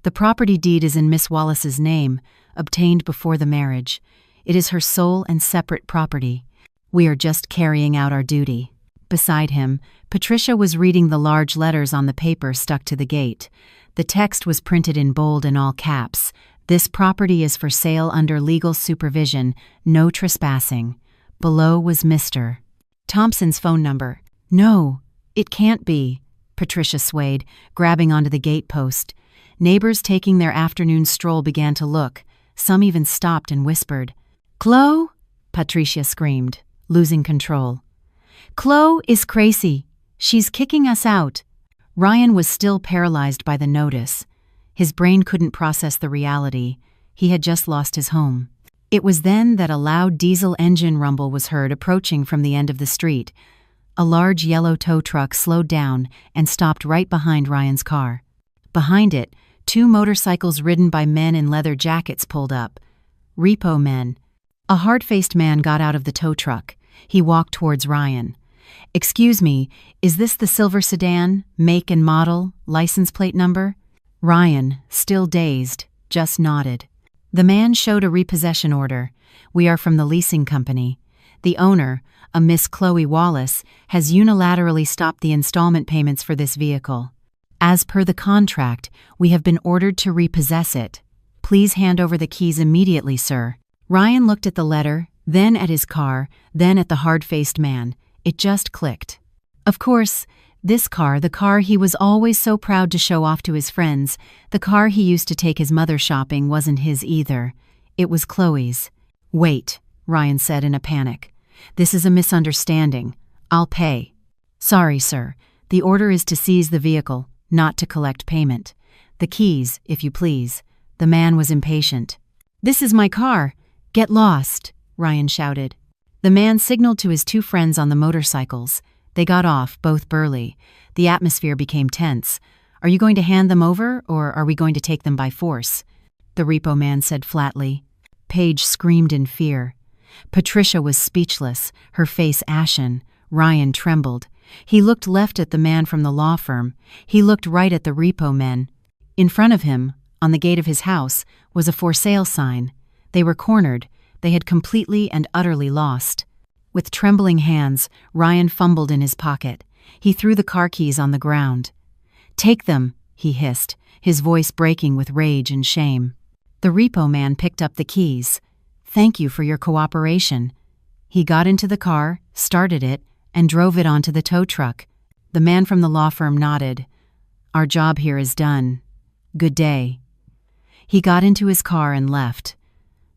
The property deed is in Miss Wallace's name, obtained before the marriage. It is her sole and separate property. We are just carrying out our duty. Beside him, Patricia was reading the large letters on the paper stuck to the gate. The text was printed in bold and all caps. This property is for sale under legal supervision, no trespassing. Below was Mr. Thompson's phone number. No, it can't be, Patricia swayed, grabbing onto the gate post. Neighbors taking their afternoon stroll began to look. Some even stopped and whispered. Chloe? Patricia screamed, losing control. Chloe is crazy. She's kicking us out. Ryan was still paralyzed by the notice. His brain couldn't process the reality. He had just lost his home. It was then that a loud diesel engine rumble was heard approaching from the end of the street. A large yellow tow truck slowed down and stopped right behind Ryan's car. Behind it, 2 motorcycles ridden by men in leather jackets pulled up. Repo men. A hard-faced man got out of the tow truck. He walked towards Ryan. Excuse me, is this the silver sedan, make and model, license plate number? Ryan, still dazed, just nodded. The man showed a repossession order. We are from the leasing company. The owner, a Miss Chloe Wallace, has unilaterally stopped the installment payments for this vehicle. As per the contract, we have been ordered to repossess it. Please hand over the keys immediately, sir. Ryan looked at the letter, then at his car, then at the hard-faced man. It just clicked. Of course, this car, the car he was always so proud to show off to his friends, the car he used to take his mother shopping, wasn't his either. It was Chloe's. Wait, Ryan said in a panic. This is a misunderstanding. I'll pay. Sorry, sir. The order is to seize the vehicle, not to collect payment. The keys, if you please. The man was impatient. This is my car. Get lost, Ryan shouted. The man signaled to his 2 friends on the motorcycles. They got off, both burly. The atmosphere became tense. Are you going to hand them over, or are we going to take them by force? The repo man said flatly. Paige screamed in fear. Patricia was speechless, her face ashen. Ryan trembled. He looked left at the man from the law firm. He looked right at the repo men. In front of him, on the gate of his house, was a for sale sign. They were cornered. They had completely and utterly lost. With trembling hands, Ryan fumbled in his pocket. He threw the car keys on the ground. Take them, he hissed, his voice breaking with rage and shame. The repo man picked up the keys. Thank you for your cooperation. He got into the car, started it, and drove it onto the tow truck. The man from the law firm nodded. Our job here is done. Good day. He got into his car and left.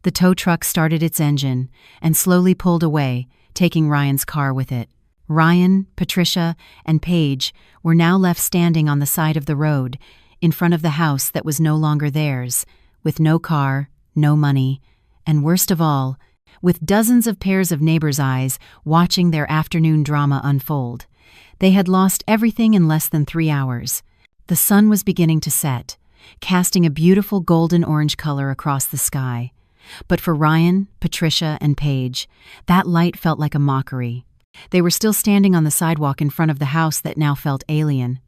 The tow truck started its engine and slowly pulled away, taking Ryan's car with it. Ryan, Patricia, and Paige were now left standing on the side of the road, in front of the house that was no longer theirs, with no car, no money, and worst of all, with dozens of pairs of neighbors' eyes watching their afternoon drama unfold. They had lost everything in less than 3 hours. The sun was beginning to set, casting a beautiful golden-orange color across the sky. But for Ryan, Patricia, and Paige, that light felt like a mockery. They were still standing on the sidewalk in front of the house that now felt alien.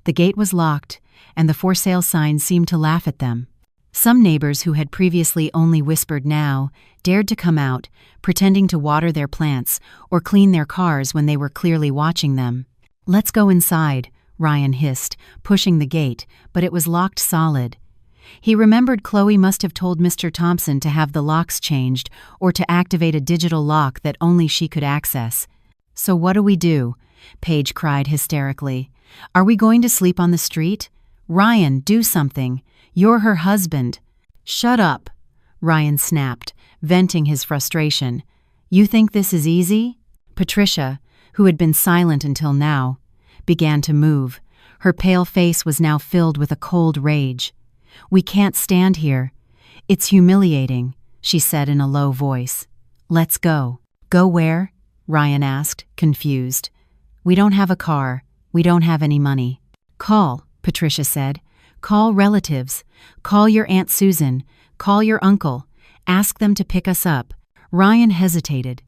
The gate was locked, and the for sale sign seemed to laugh at them. Some neighbors who had previously only whispered now dared to come out, pretending to water their plants or clean their cars when they were clearly watching them. Let's go inside, Ryan hissed, pushing the gate, but it was locked solid. He remembered Chloe must have told Mr. Thompson to have the locks changed or to activate a digital lock that only she could access. "So what do we do?" Paige cried hysterically. "Are we going to sleep on the street? Ryan, do something. You're her husband." "Shut up," Ryan snapped, venting his frustration. "You think this is easy?" Patricia, who had been silent until now, began to move. Her pale face was now filled with a cold rage. "We can't stand here. It's humiliating," she said in a low voice. "Let's go." "Go where?" Ryan asked, confused. "We don't have a car. We don't have any money." "Call," Patricia said. "Call relatives. Call your Aunt Susan. Call your uncle. Ask them to pick us up." Ryan hesitated.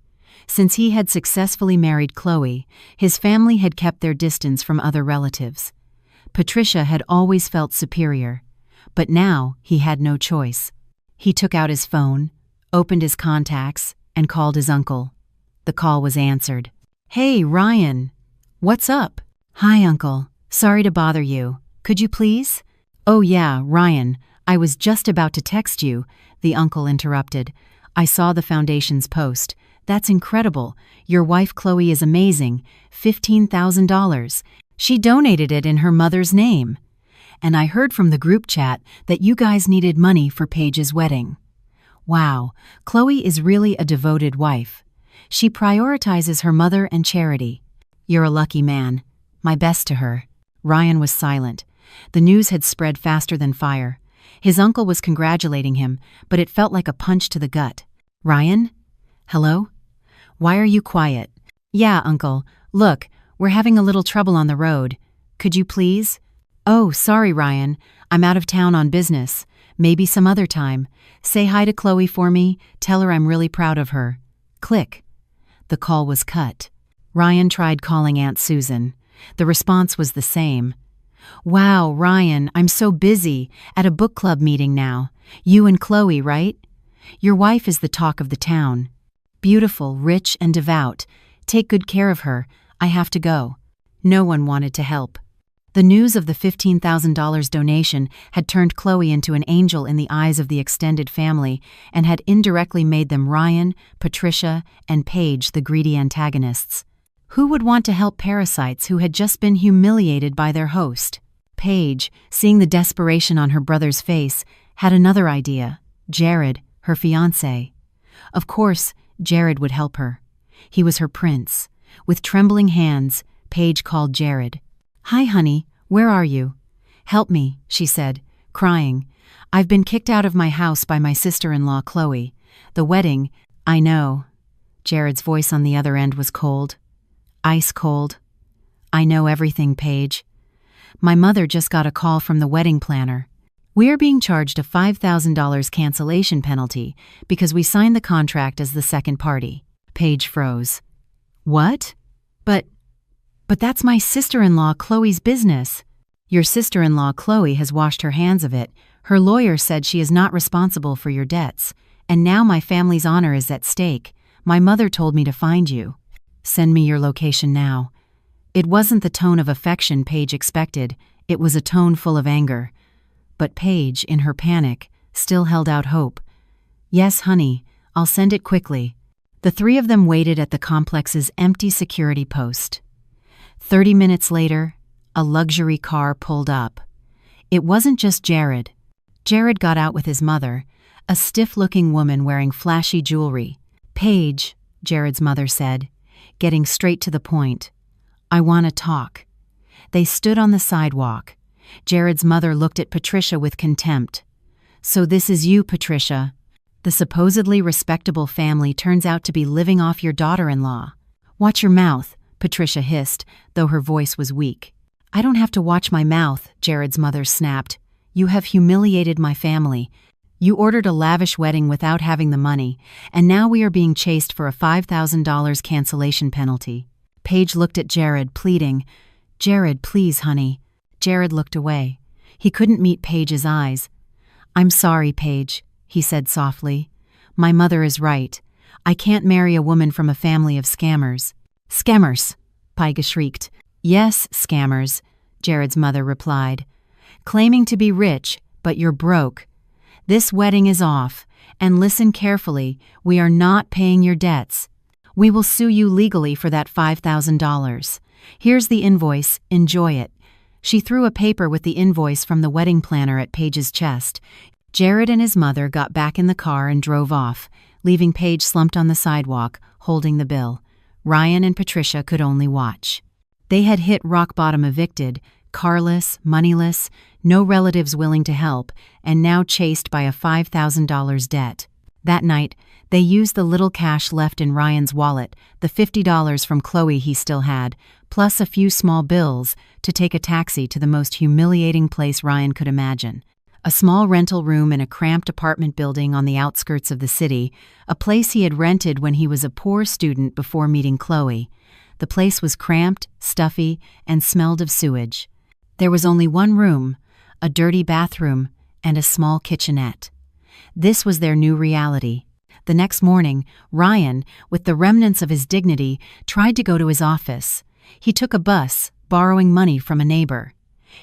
Since he had successfully married Chloe, his family had kept their distance from other relatives. Patricia had always felt superior, but now he had no choice. He took out his phone, opened his contacts, and called his uncle. The call was answered. "Hey, Ryan. What's up?" "Hi, Uncle. Sorry to bother you. Could you please?" "Oh yeah, Ryan. I was just about to text you," the uncle interrupted. "I saw the foundation's post. That's incredible. Your wife Chloe is amazing. $15,000. She donated it in her mother's name. And I heard from the group chat that you guys needed money for Paige's wedding. Wow, Chloe is really a devoted wife. She prioritizes her mother and charity. You're a lucky man. My best to her." Ryan was silent. The news had spread faster than fire. His uncle was congratulating him, but it felt like a punch to the gut. "Ryan? Hello? Why are you quiet?" "Yeah, Uncle. Look, we're having a little trouble on the road. Could you please?" "Oh, sorry, Ryan. I'm out of town on business. Maybe some other time. Say hi to Chloe for me. Tell her I'm really proud of her." Click. The call was cut. Ryan tried calling Aunt Susan. The response was the same. "Wow, Ryan, I'm so busy. At a book club meeting now. You and Chloe, right? Your wife is the talk of the town. Beautiful, rich, and devout. Take good care of her. I have to go." No one wanted to help. The news of the $15,000 donation had turned Chloe into an angel in the eyes of the extended family and had indirectly made them Ryan, Patricia, and Paige the greedy antagonists. Who would want to help parasites who had just been humiliated by their host? Paige, seeing the desperation on her brother's face, had another idea. Jared, her fiancé. Of course, Jared would help her. He was her prince. With trembling hands, Paige called Jared. "Hi, honey, where are you?" "Help me," she said, crying. "I've been kicked out of my house by my sister-in-law, Chloe. The wedding—" "I know." Jared's voice on the other end was cold. Ice cold. "I know everything, Paige. My mother just got a call from the wedding planner. We're being charged a $5,000 cancellation penalty because we signed the contract as the second party." Paige froze. "What? But that's my sister-in-law Chloe's business." "Your sister-in-law Chloe has washed her hands of it. Her lawyer said she is not responsible for your debts. And now my family's honor is at stake. My mother told me to find you. Send me your location now." It wasn't the tone of affection Paige expected. It was a tone full of anger. But Paige, in her panic, still held out hope. "Yes, honey, I'll send it quickly." The three of them waited at the complex's empty security post. 30 minutes later, a luxury car pulled up. It wasn't just Jared. Jared got out with his mother, a stiff-looking woman wearing flashy jewelry. "Paige," Jared's mother said, getting straight to the point. "I want to talk." They stood on the sidewalk. Jared's mother looked at Patricia with contempt. "So this is you, Patricia. The supposedly respectable family turns out to be living off your daughter-in-law." "Watch your mouth," Patricia hissed, though her voice was weak. "I don't have to watch my mouth," Jared's mother snapped. "You have humiliated my family. You ordered a lavish wedding without having the money, and now we are being chased for a $5,000 cancellation penalty." Paige looked at Jared, pleading, "Jared, please, honey." Jared looked away. He couldn't meet Paige's eyes. "I'm sorry, Paige," he said softly. "My mother is right. I can't marry a woman from a family of scammers." "Scammers," Paige shrieked. "Yes, scammers," Jared's mother replied. "Claiming to be rich, but you're broke. This wedding is off, and listen carefully, we are not paying your debts. We will sue you legally for that $5,000. Here's the invoice, enjoy it." She threw a paper with the invoice from the wedding planner at Paige's chest. Jared and his mother got back in the car and drove off, leaving Paige slumped on the sidewalk, holding the bill. Ryan and Patricia could only watch. They had hit rock bottom, evicted, carless, moneyless, no relatives willing to help, and now chased by a $5,000 debt. That night, they used the little cash left in Ryan's wallet, the $50 from Chloe he still had, plus a few small bills, to take a taxi to the most humiliating place Ryan could imagine. A small rental room in a cramped apartment building on the outskirts of the city, a place he had rented when he was a poor student before meeting Chloe. The place was cramped, stuffy, and smelled of sewage. There was only one room, a dirty bathroom, and a small kitchenette. This was their new reality. The next morning, Ryan, with the remnants of his dignity, tried to go to his office. He took a bus, borrowing money from a neighbor.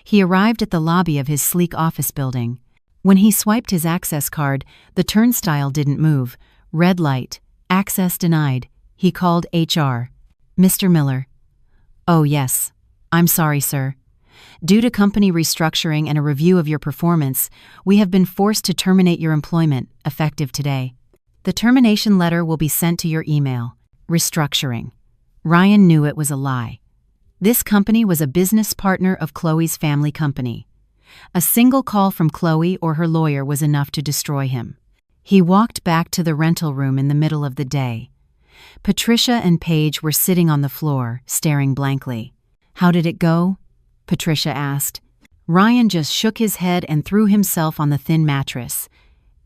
He arrived at the lobby of his sleek office building. When he swiped his access card, the turnstile didn't move. Red light. Access denied. He called HR. "Mr. Miller." "Oh, yes. I'm sorry, sir. Due to company restructuring and a review of your performance, we have been forced to terminate your employment, effective today. The termination letter will be sent to your email." Restructuring. Ryan knew it was a lie. This company was a business partner of Chloe's family company. A single call from Chloe or her lawyer was enough to destroy him. He walked back to the rental room in the middle of the day. Patricia and Paige were sitting on the floor, staring blankly. "How did it go?" Patricia asked. Ryan just shook his head and threw himself on the thin mattress.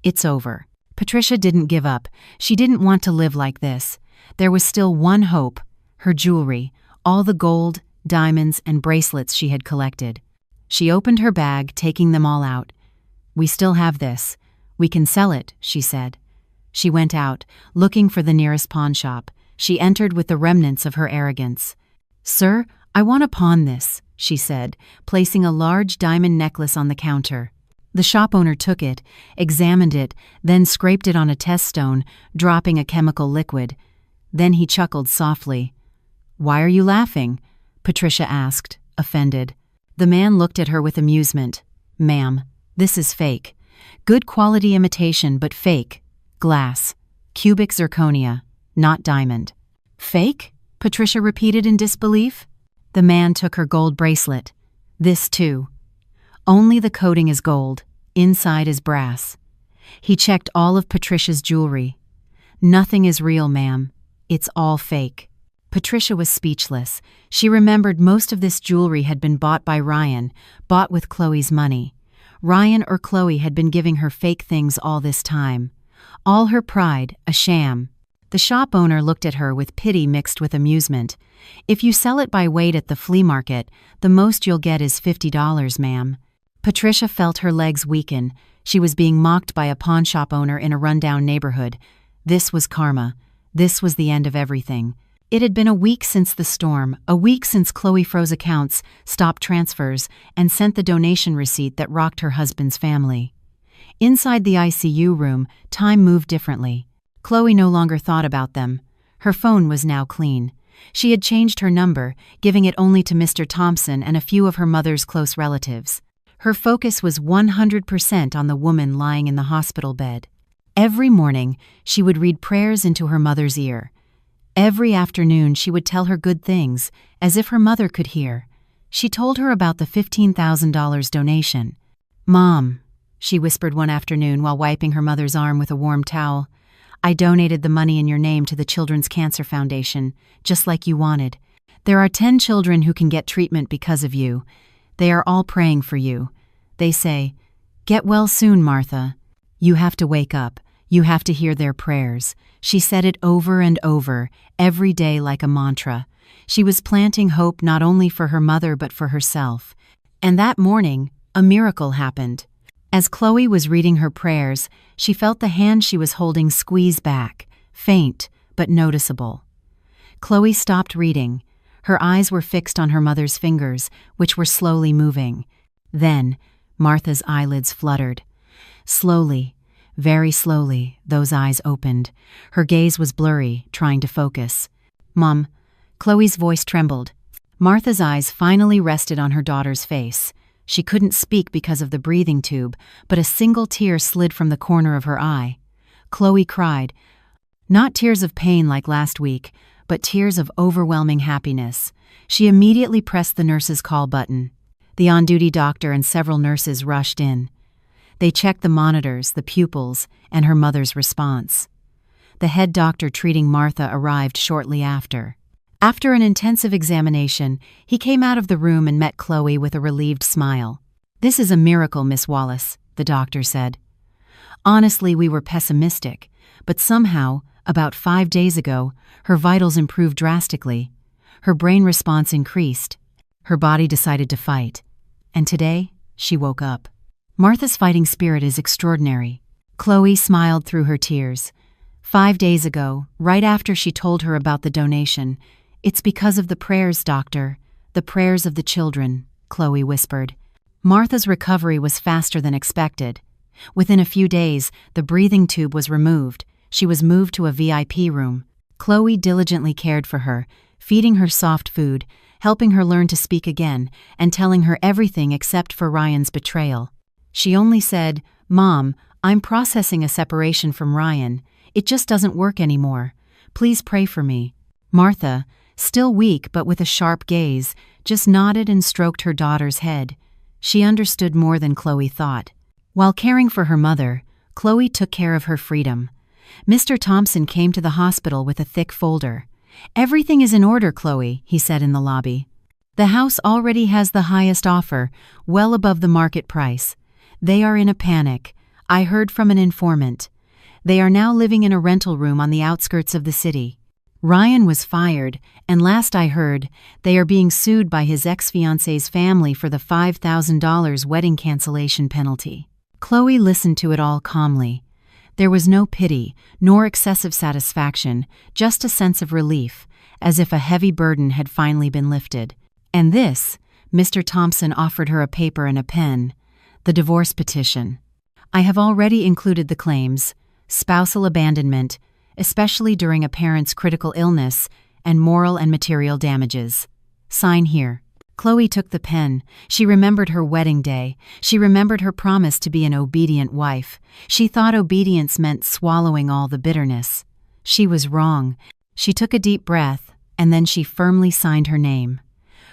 "It's over." Patricia didn't give up. She didn't want to live like this. There was still one hope: her jewelry, all the gold, diamonds, and bracelets she had collected. She opened her bag, taking them all out. "We still have this. We can sell it," she said. She went out, looking for the nearest pawn shop. She entered with the remnants of her arrogance. "Sir, I want to pawn this," she said, placing a large diamond necklace on the counter. The shop owner took it, examined it, then scraped it on a test stone, dropping a chemical liquid. Then he chuckled softly. "Why are you laughing?" Patricia asked, offended. The man looked at her with amusement. "Ma'am, this is fake. Good quality imitation, but fake. Glass. Cubic zirconia, not diamond." "Fake?" Patricia repeated in disbelief. The man took her gold bracelet. "This too. Only the coating is gold. Inside is brass." He checked all of Patricia's jewelry. "Nothing is real, ma'am. It's all fake." Patricia was speechless. She remembered most of this jewelry had been bought by Ryan, bought with Chloe's money. Ryan or Chloe had been giving her fake things all this time. All her pride, a sham. The shop owner looked at her with pity mixed with amusement. "If you sell it by weight at the flea market, the most you'll get is $50, ma'am." Patricia felt her legs weaken. She was being mocked by a pawn shop owner in a rundown neighborhood. This was karma. This was the end of everything. It had been a week since the storm, a week since Chloe froze accounts, stopped transfers, and sent the donation receipt that rocked her husband's family. Inside the ICU room, time moved differently. Chloe no longer thought about them. Her phone was now clean. She had changed her number, giving it only to Mr. Thompson and a few of her mother's close relatives. Her focus was 100% on the woman lying in the hospital bed. Every morning, she would read prayers into her mother's ear. Every afternoon, she would tell her good things, as if her mother could hear. She told her about the $15,000 donation. "Mom," she whispered one afternoon while wiping her mother's arm with a warm towel, "I donated the money in your name to the Children's Cancer Foundation, just like you wanted. There are 10 children who can get treatment because of you. They are all praying for you. They say, 'Get well soon, Martha.' You have to wake up. You have to hear their prayers." She said it over and over, every day like a mantra. She was planting hope not only for her mother but for herself. And that morning, a miracle happened. As Chloe was reading her prayers, she felt the hand she was holding squeeze back, faint but noticeable. Chloe stopped reading. Her eyes were fixed on her mother's fingers, which were slowly moving. Then, Martha's eyelids fluttered. Slowly, very slowly, those eyes opened. Her gaze was blurry, trying to focus. "Mom," Chloe's voice trembled. Martha's eyes finally rested on her daughter's face. She couldn't speak because of the breathing tube, but a single tear slid from the corner of her eye. Chloe cried. Not tears of pain like last week, but tears of overwhelming happiness. She immediately pressed the nurse's call button. The on-duty doctor and several nurses rushed in. They checked the monitors, the pupils, and her mother's response. The head doctor treating Martha arrived shortly after. After an intensive examination, he came out of the room and met Chloe with a relieved smile. "This is a miracle, Miss Wallace," the doctor said. "Honestly, we were pessimistic, but somehow, about 5 days ago, her vitals improved drastically. Her brain response increased. Her body decided to fight. And today, she woke up. Martha's fighting spirit is extraordinary." Chloe smiled through her tears. 5 days ago, right after she told her about the donation, "It's because of the prayers, doctor, the prayers of the children," Chloe whispered. Martha's recovery was faster than expected. Within a few days, the breathing tube was removed. She was moved to a VIP room. Chloe diligently cared for her, feeding her soft food, helping her learn to speak again, and telling her everything except for Ryan's betrayal. She only said, "Mom, I'm processing a separation from Ryan. It just doesn't work anymore. Please pray for me." Martha, still weak but with a sharp gaze, just nodded and stroked her daughter's head. She understood more than Chloe thought. While caring for her mother, Chloe took care of her freedom. Mr. Thompson came to the hospital with a thick folder. "Everything is in order, Chloe," he said in the lobby. "The house already has the highest offer, well above the market price. They are in a panic. I heard from an informant. They are now living in a rental room on the outskirts of the city. Ryan was fired, and last I heard, they are being sued by his ex-fiancée's family for the $5,000 wedding cancellation penalty." Chloe listened to it all calmly. There was no pity, nor excessive satisfaction, just a sense of relief, as if a heavy burden had finally been lifted. "And this," Mr. Thompson offered her a paper and a pen, "the divorce petition. I have already included the claims, spousal abandonment, especially during a parent's critical illness, and moral and material damages. Sign here." Chloe took the pen. She remembered her wedding day. She remembered her promise to be an obedient wife. She thought obedience meant swallowing all the bitterness. She was wrong. She took a deep breath, and then she firmly signed her name.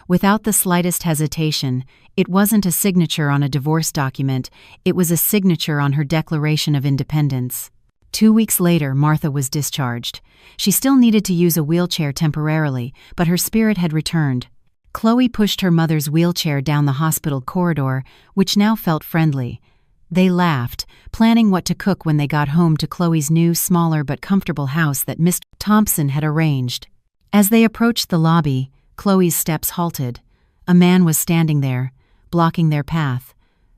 Without the slightest hesitation, it wasn't a signature on a divorce document, it was a signature on her Declaration of Independence. 2 weeks later, Martha was discharged. She still needed to use a wheelchair temporarily, but her spirit had returned. Chloe pushed her mother's wheelchair down the hospital corridor, which now felt friendly. They laughed, planning what to cook when they got home to Chloe's new, smaller but comfortable house that Mr. Thompson had arranged. As they approached the lobby, Chloe's steps halted. A man was standing there, blocking their path.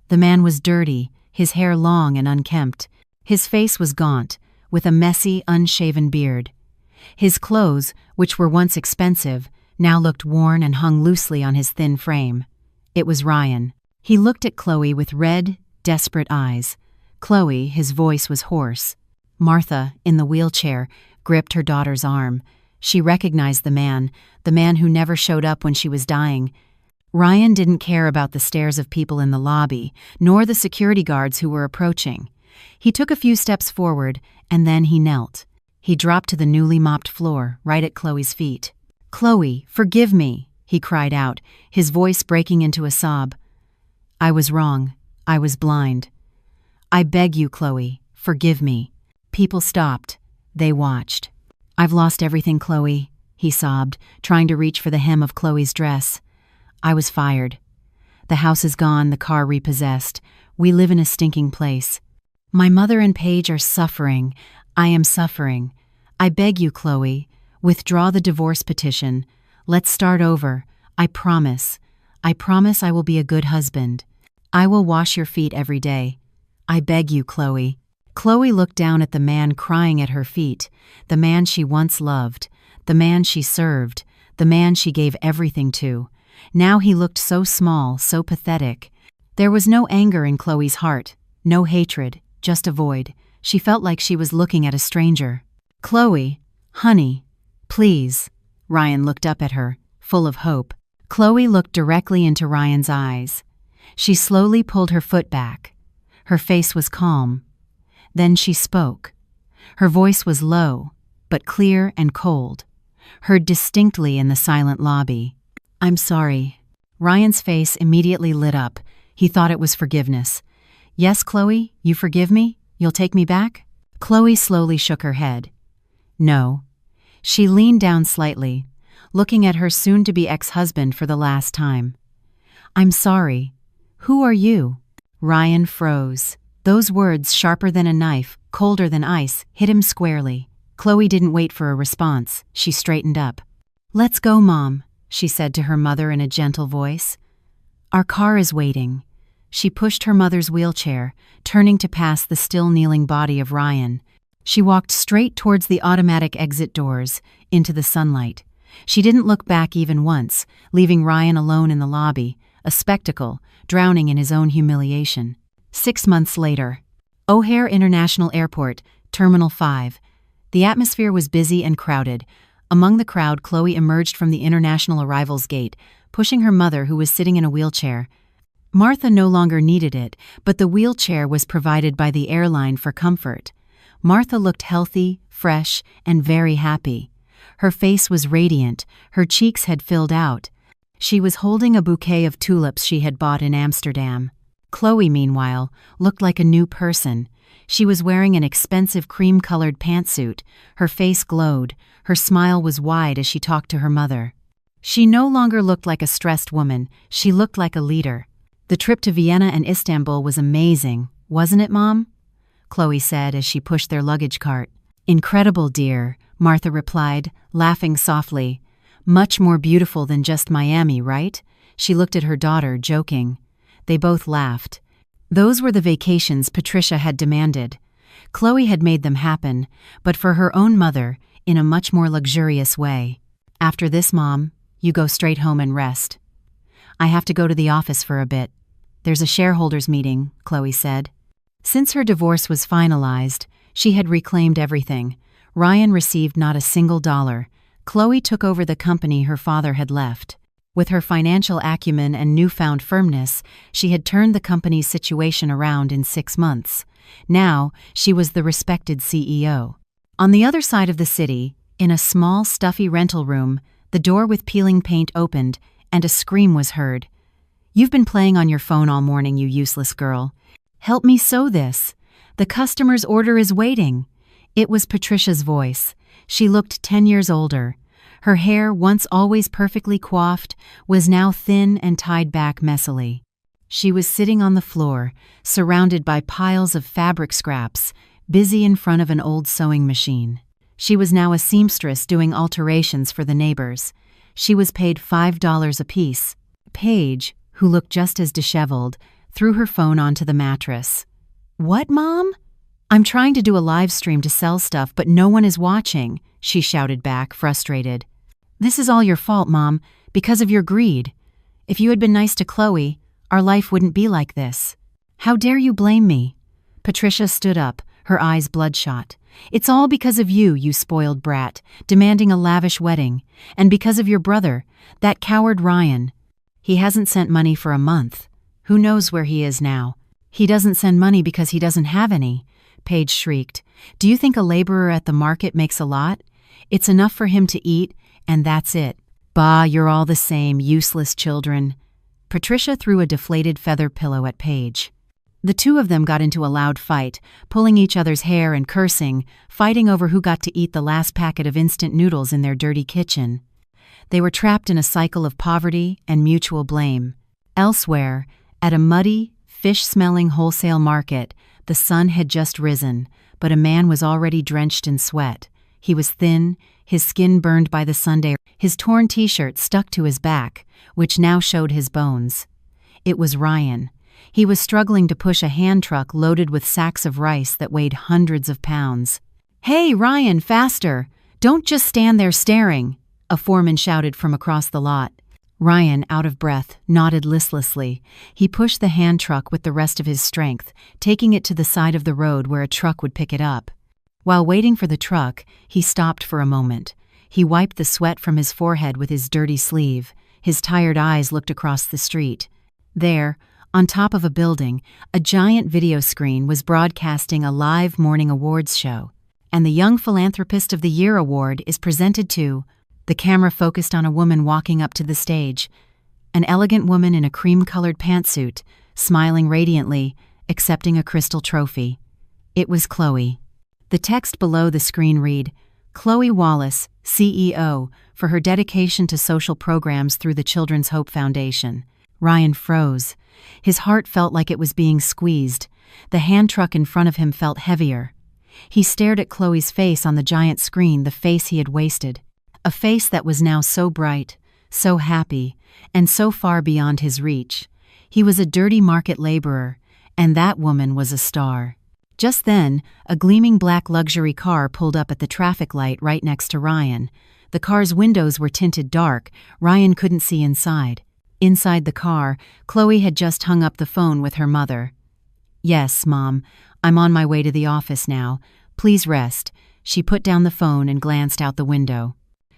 The man was dirty, his hair long and unkempt. His face was gaunt, with a messy, unshaven beard. His clothes, which were once expensive, now looked worn and hung loosely on his thin frame. It was Ryan. He looked at Chloe with red, desperate eyes. Chloe, his voice was hoarse. Martha, in the wheelchair, gripped her daughter's arm. She recognized the man who never showed up when she was dying. Ryan didn't care about the stares of people in the lobby, nor the security guards who were approaching. He took a few steps forward, and then he knelt. He dropped to the newly mopped floor, right at Chloe's feet. "Chloe, forgive me," he cried out, his voice breaking into a sob. "I was wrong. I was blind. I beg you, Chloe, forgive me." People stopped. They watched. "I've lost everything, Chloe," he sobbed, trying to reach for the hem of Chloe's dress. "I was fired. The house is gone, the car repossessed. We live in a stinking place. My mother and Paige are suffering. I am suffering. I beg you, Chloe, withdraw the divorce petition. Let's start over. I promise. I promise I will be a good husband. I will wash your feet every day. I beg you, Chloe." Chloe looked down at the man crying at her feet, the man she once loved, the man she served, the man she gave everything to. Now he looked so small, so pathetic. There was no anger in Chloe's heart, no hatred, just a void. She felt like she was looking at a stranger. "Chloe, honey, please." Ryan looked up at her, full of hope. Chloe looked directly into Ryan's eyes. She slowly pulled her foot back. Her face was calm. Then she spoke. Her voice was low, but clear and cold, heard distinctly in the silent lobby. "I'm sorry." Ryan's face immediately lit up. He thought it was forgiveness. "Yes, Chloe, you forgive me? You'll take me back?" Chloe slowly shook her head. "No." She leaned down slightly, looking at her soon-to-be ex-husband for the last time. "I'm sorry. Who are you?" Ryan froze. Those words, sharper than a knife, colder than ice, hit him squarely. Chloe didn't wait for a response. She straightened up. "Let's go, Mom," she said to her mother in a gentle voice. "Our car is waiting." She pushed her mother's wheelchair, turning to pass the still kneeling body of Ryan. She walked straight towards the automatic exit doors, into the sunlight. She didn't look back even once, leaving Ryan alone in the lobby, a spectacle, drowning in his own humiliation. 6 months later. O'Hare International Airport, Terminal 5. The atmosphere was busy and crowded. Among the crowd, Chloe emerged from the international arrivals gate, pushing her mother, who was sitting in a wheelchair. Martha no longer needed it, but the wheelchair was provided by the airline for comfort. Martha looked healthy, fresh, and very happy. Her face was radiant, her cheeks had filled out. She was holding a bouquet of tulips she had bought in Amsterdam. Chloe, meanwhile, looked like a new person. She was wearing an expensive cream-colored pantsuit. Her face glowed. Her smile was wide as she talked to her mother. She no longer looked like a stressed woman. She looked like a leader. "The trip to Vienna and Istanbul was amazing, wasn't it, Mom?" Chloe said as she pushed their luggage cart. "Incredible, dear," Martha replied, laughing softly. "Much more beautiful than just Miami, right?" She looked at her daughter, joking. They both laughed. Those were the vacations Patricia had demanded. Chloe had made them happen, but for her own mother, in a much more luxurious way. "After this, Mom, you go straight home and rest." "I have to go to the office for a bit. There's a shareholders meeting," Chloe said. Since her divorce was finalized, she had reclaimed everything. Ryan received not a single dollar. Chloe took over the company her father had left. With her financial acumen and newfound firmness, she had turned the company's situation around in 6 months. Now, she was the respected CEO. On the other side of the city, in a small, stuffy rental room, the door with peeling paint opened, and a scream was heard. "You've been playing on your phone all morning, you useless girl. Help me sew this. The customer's order is waiting." It was Patricia's voice. She looked 10 years older. Her hair, once always perfectly coiffed, was now thin and tied back messily. She was sitting on the floor, surrounded by piles of fabric scraps, busy in front of an old sewing machine. She was now a seamstress doing alterations for the neighbors. She was paid $5 apiece. Paige, who looked just as disheveled, threw her phone onto the mattress. "What, Mom?" "I'm trying to do a live stream to sell stuff, but no one is watching," she shouted back, frustrated. "This is all your fault, Mom, because of your greed. If you had been nice to Chloe, our life wouldn't be like this. How dare you blame me?" Patricia stood up, her eyes bloodshot. "It's all because of you, you spoiled brat, demanding a lavish wedding, and because of your brother, that coward Ryan. He hasn't sent money for a month. Who knows where he is now? He doesn't send money because he doesn't have any," Paige shrieked. "Do you think a laborer at the market makes a lot? It's enough for him to eat, and that's it. Bah, you're all the same, useless children." Patricia threw a deflated feather pillow at Paige. The two of them got into a loud fight, pulling each other's hair and cursing, fighting over who got to eat the last packet of instant noodles in their dirty kitchen. They were trapped in a cycle of poverty and mutual blame. Elsewhere, at a muddy, fish-smelling wholesale market, the sun had just risen, but a man was already drenched in sweat. He was thin, his skin burned by the Sunday. His torn t-shirt stuck to his back, which now showed his bones. It was Ryan. He was struggling to push a hand truck loaded with sacks of rice that weighed hundreds of pounds. "Hey, Ryan, faster! Don't just stand there staring," a foreman shouted from across the lot. Ryan, out of breath, nodded listlessly. He pushed the hand truck with the rest of his strength, taking it to the side of the road where a truck would pick it up. While waiting for the truck, he stopped for a moment. He wiped the sweat from his forehead with his dirty sleeve. His tired eyes looked across the street. There, on top of a building, a giant video screen was broadcasting a live morning awards show. And the Young Philanthropist of the Year award is presented to... The camera focused on a woman walking up to the stage. An elegant woman in a cream-colored pantsuit, smiling radiantly, accepting a crystal trophy. It was Chloe. The text below the screen read, "Chloe Wallace, CEO, for her dedication to social programs through the Children's Hope Foundation." Ryan froze. His heart felt like it was being squeezed. The hand truck in front of him felt heavier. He stared at Chloe's face on the giant screen, the face he had wasted. A face that was now so bright, so happy, and so far beyond his reach. He was a dirty market laborer, and that woman was a star. Just then, a gleaming black luxury car pulled up at the traffic light right next to Ryan. The car's windows were tinted dark. Ryan couldn't see inside. Inside the car, Chloe had just hung up the phone with her mother. "Yes, Mom, I'm on my way to the office now. Please rest." She put down the phone and glanced out the window.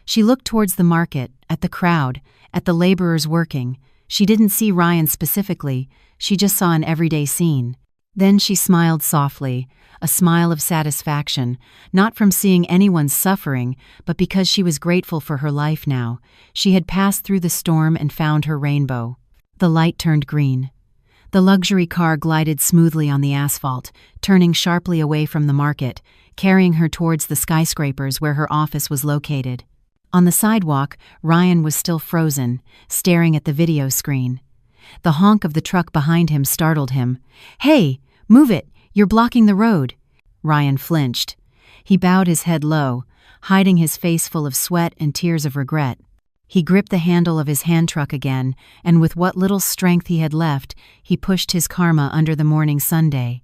She looked towards the market, at the crowd, at the laborers working. She didn't see Ryan specifically, she just saw an everyday scene. Then she smiled softly, a smile of satisfaction, not from seeing anyone suffering, but because she was grateful for her life now. She had passed through the storm and found her rainbow. The light turned green. The luxury car glided smoothly on the asphalt, turning sharply away from the market, carrying her towards the skyscrapers where her office was located. On the sidewalk, Ryan was still frozen, staring at the video screen. The honk of the truck behind him startled him. "Hey, move it! You're blocking the road!" Ryan flinched. He bowed his head low, hiding his face full of sweat and tears of regret. He gripped the handle of his hand truck again, and with what little strength he had left, he pushed his karma under the morning sundae.